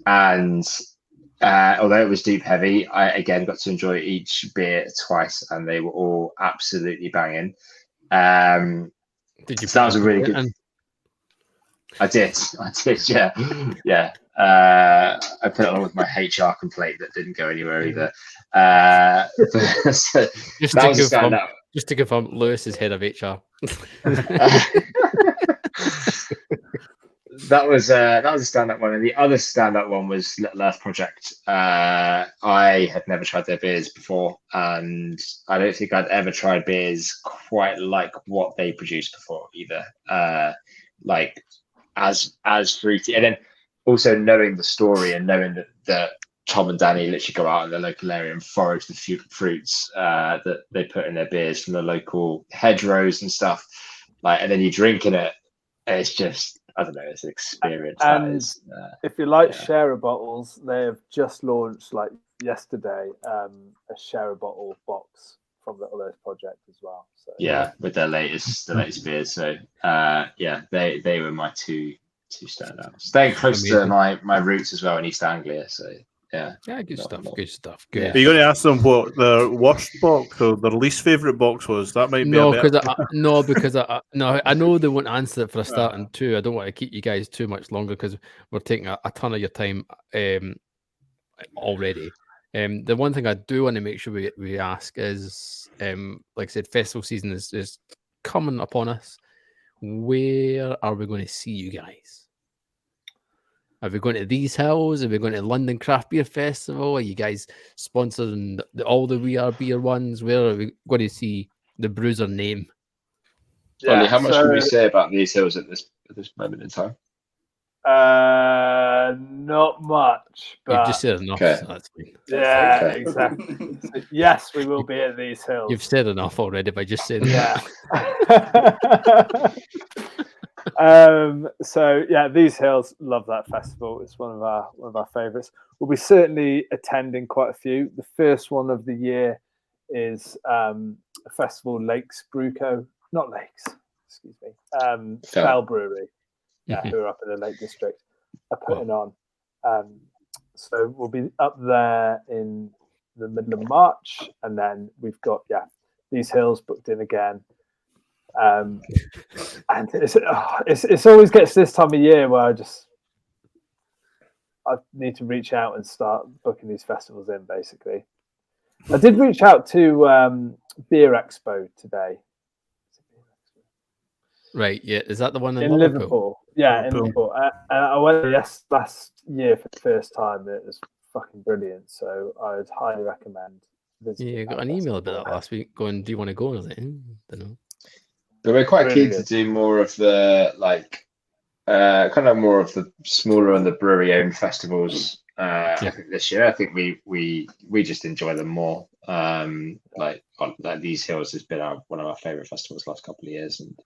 And although it was deep heavy, I again got to enjoy each beer twice, and they were all absolutely banging. Did you? So that was a really good. I did, yeah. I put it along with my HR complaint that didn't go anywhere either. So just that was a standout. Just to confirm, Lewis is head of HR. That was a standout one, and the other standout one was Little Earth Project. I had never tried their beers before, and I don't think I'd ever tried beers quite like what they produced before either. Like as fruity, and then also knowing the story and knowing that Tom and Danny literally go out in the local area and forage the fruits that they put in their beers from the local hedgerows and stuff. Like, and then you drink in it, and it's just, I don't know, it's an experience. And if you like share bottles, they have just launched like yesterday a share a bottle box from the Olly project as well. So with the latest beers. So they were my two standouts. Staying close to my roots as well in East Anglia. So good stuff. Good. Are you going to ask them what their worst box or their least favourite box was? That might be because I know they won't answer it for a start, and two, I don't want to keep you guys too much longer because we're taking a ton of your time already. The one thing I do want to make sure we ask is, like I said, festival season is coming upon us. Where are we going to see you guys? Are we going to these hills? Are we going to London Craft Beer Festival? Are you guys sponsoring all the We Are Beer ones? Where are we going to see the Brewser name? Olly, how much can we say about these hills at this moment in time? Not much. But You've just said enough. Okay. So that's fine. Yeah, exactly. So, yes, we will be at these hills. You've said enough already by just saying that. These hills, love that festival. It's one of our favourites. We'll be certainly attending quite a few. The first one of the year is a festival Lakes Brewco, not Lakes, excuse me, Fell Brewery, who are up in the Lake District, are putting on. So we'll be up there in the middle of March, and then we've got these hills booked in again. And it's always gets this time of year where I need to reach out and start booking these festivals in. Basically, I did reach out to Beer Expo today. Right, yeah. Is that the one in Liverpool? Yeah, in Liverpool. I went last year for the first time. It was fucking brilliant. So I would highly recommend visiting. Yeah, I got an email about that last week going, do you want to go? And I was like, don't know. But we're quite keen to do more of the kind of more of the smaller and the brewery owned festivals. I think this year, I think we just enjoy them more. Like These Hills has been one of our favourite festivals the last couple of years, and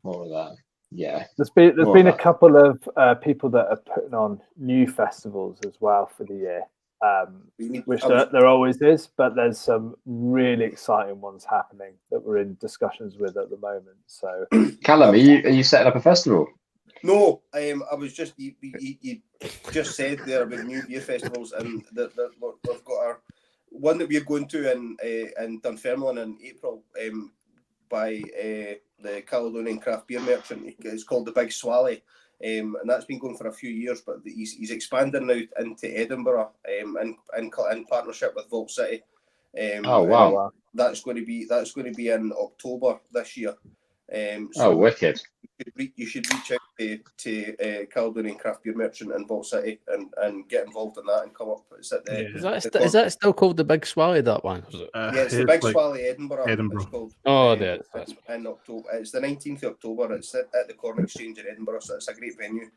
more of that. Yeah, there's been a couple of people that are putting on new festivals as well for the year. Which there always is, but there's some really exciting ones happening that we're in discussions with at the moment. So, Callum, are you setting up a festival? No, I was just you just said there about new beer festivals, and that we've got our one that we're going to in Dunfermline in April by the Caledonian Craft Beer Merchant. It's called the Big Swally. And that's been going for a few years, but he's expanding now into Edinburgh in partnership with Vault City. Oh wow! That's going to be in October this year. Wicked! You should reach out to Caledonian Craft Beer Merchant and Vault City and get involved in that and come up. It's at the, is that still called the Big Swally? That one? It's the Big Swally Edinburgh. It's called. That's in October. It's the 19th of October. It's at the Corn Exchange in Edinburgh, so it's a great venue.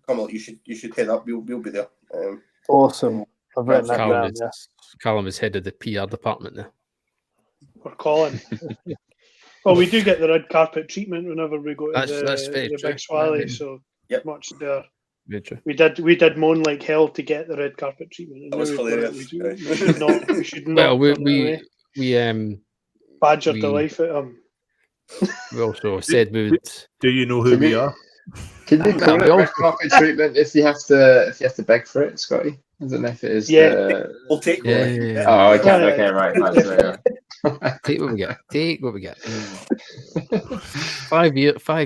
Come on, you should head up. We'll be there. Awesome. I've written that down. Callum is head of the PR department now. We're calling. Well, we do get the red carpet treatment whenever we go to the Big Swally, so much there. We did moan like hell to get the red carpet treatment. That was hilarious. We should not. Well, we badgered the life out of him. We also said we would. Do you know who we are? Can you call it red carpet treatment if you have to beg for it, Scotty? I don't know if it is. We'll take one. Yeah. Oh, okay, right. Take what we get. 5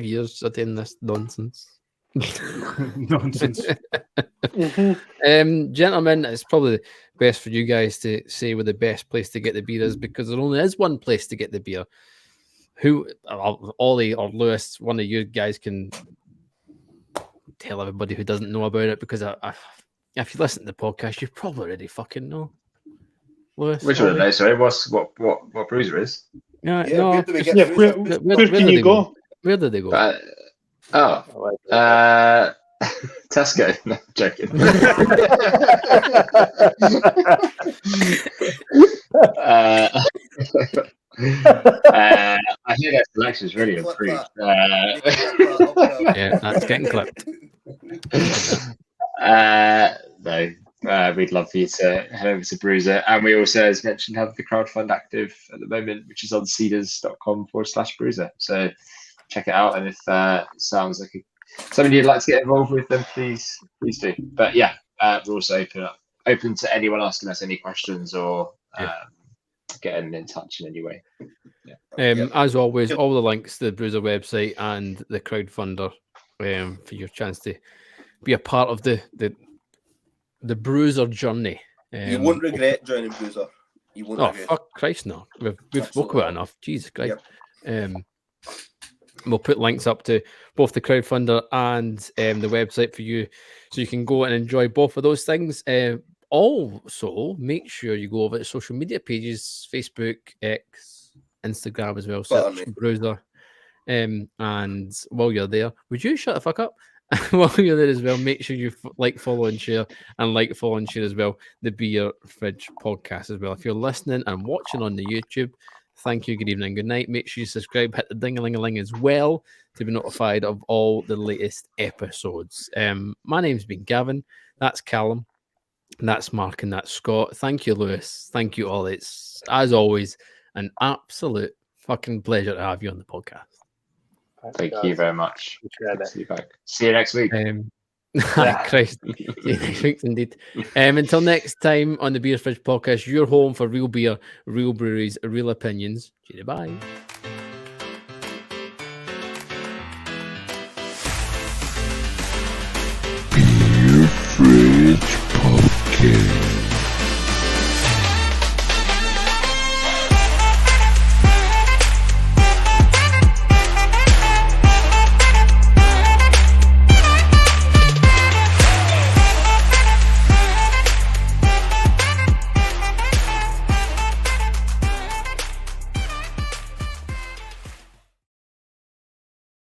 years of doing this nonsense. Gentlemen, it's probably best for you guys to say where the best place to get the beer is, because there only is one place to get the beer. Who, Olly or Lewis, one of you guys can tell everybody who doesn't know about it, because if you listen to the podcast, you probably already fucking know. Lewis, which one? No, sorry. What Brewser is? Where can you go? Where did they go? Tesco. No, I'm joking. I hear that selection's really improved. Yeah, that's getting clipped. No, we'd love for you to head over to Brewser. And we also, as mentioned, have the crowdfund active at the moment, which is on cedars.com/Brewser. So check it out. And if sounds like something you'd like to get involved with, then please do. But yeah, we're also open to anyone asking us any questions or getting in touch in any way. As always, all the links to the Brewser website and the crowdfunder for your chance to be a part of the Brewser journey. You won't regret joining Brewser. You won't regret. Fuck Christ, no. We've spoken about it enough. Jesus Christ. We'll put links up to both the crowdfunder and the website for you, so you can go and enjoy both of those things. Also, make sure you go over to social media pages, Facebook, X, Instagram as well. Search Brewser. And while you're there, would you shut the fuck up? While you're there as well, make sure you follow, and share, follow and share as well the Beer Fridge podcast as well. If you're listening and watching on the YouTube, thank you, good evening, good night. Make sure you subscribe, hit the ding-a-ling-a-ling as well to be notified of all the latest episodes. My name's been Gavin, that's Callum, that's Mark, and that's Scott. Thank you, Lewis. Thank you all. It's, as always, an absolute fucking pleasure to have you on the podcast. Thank you very much. See you back. See you next week. Christ. See you next week, indeed. Until next time on the Beer Fridge podcast, your home for real beer, real breweries, real opinions. Bye. Beer Fridge Podcast.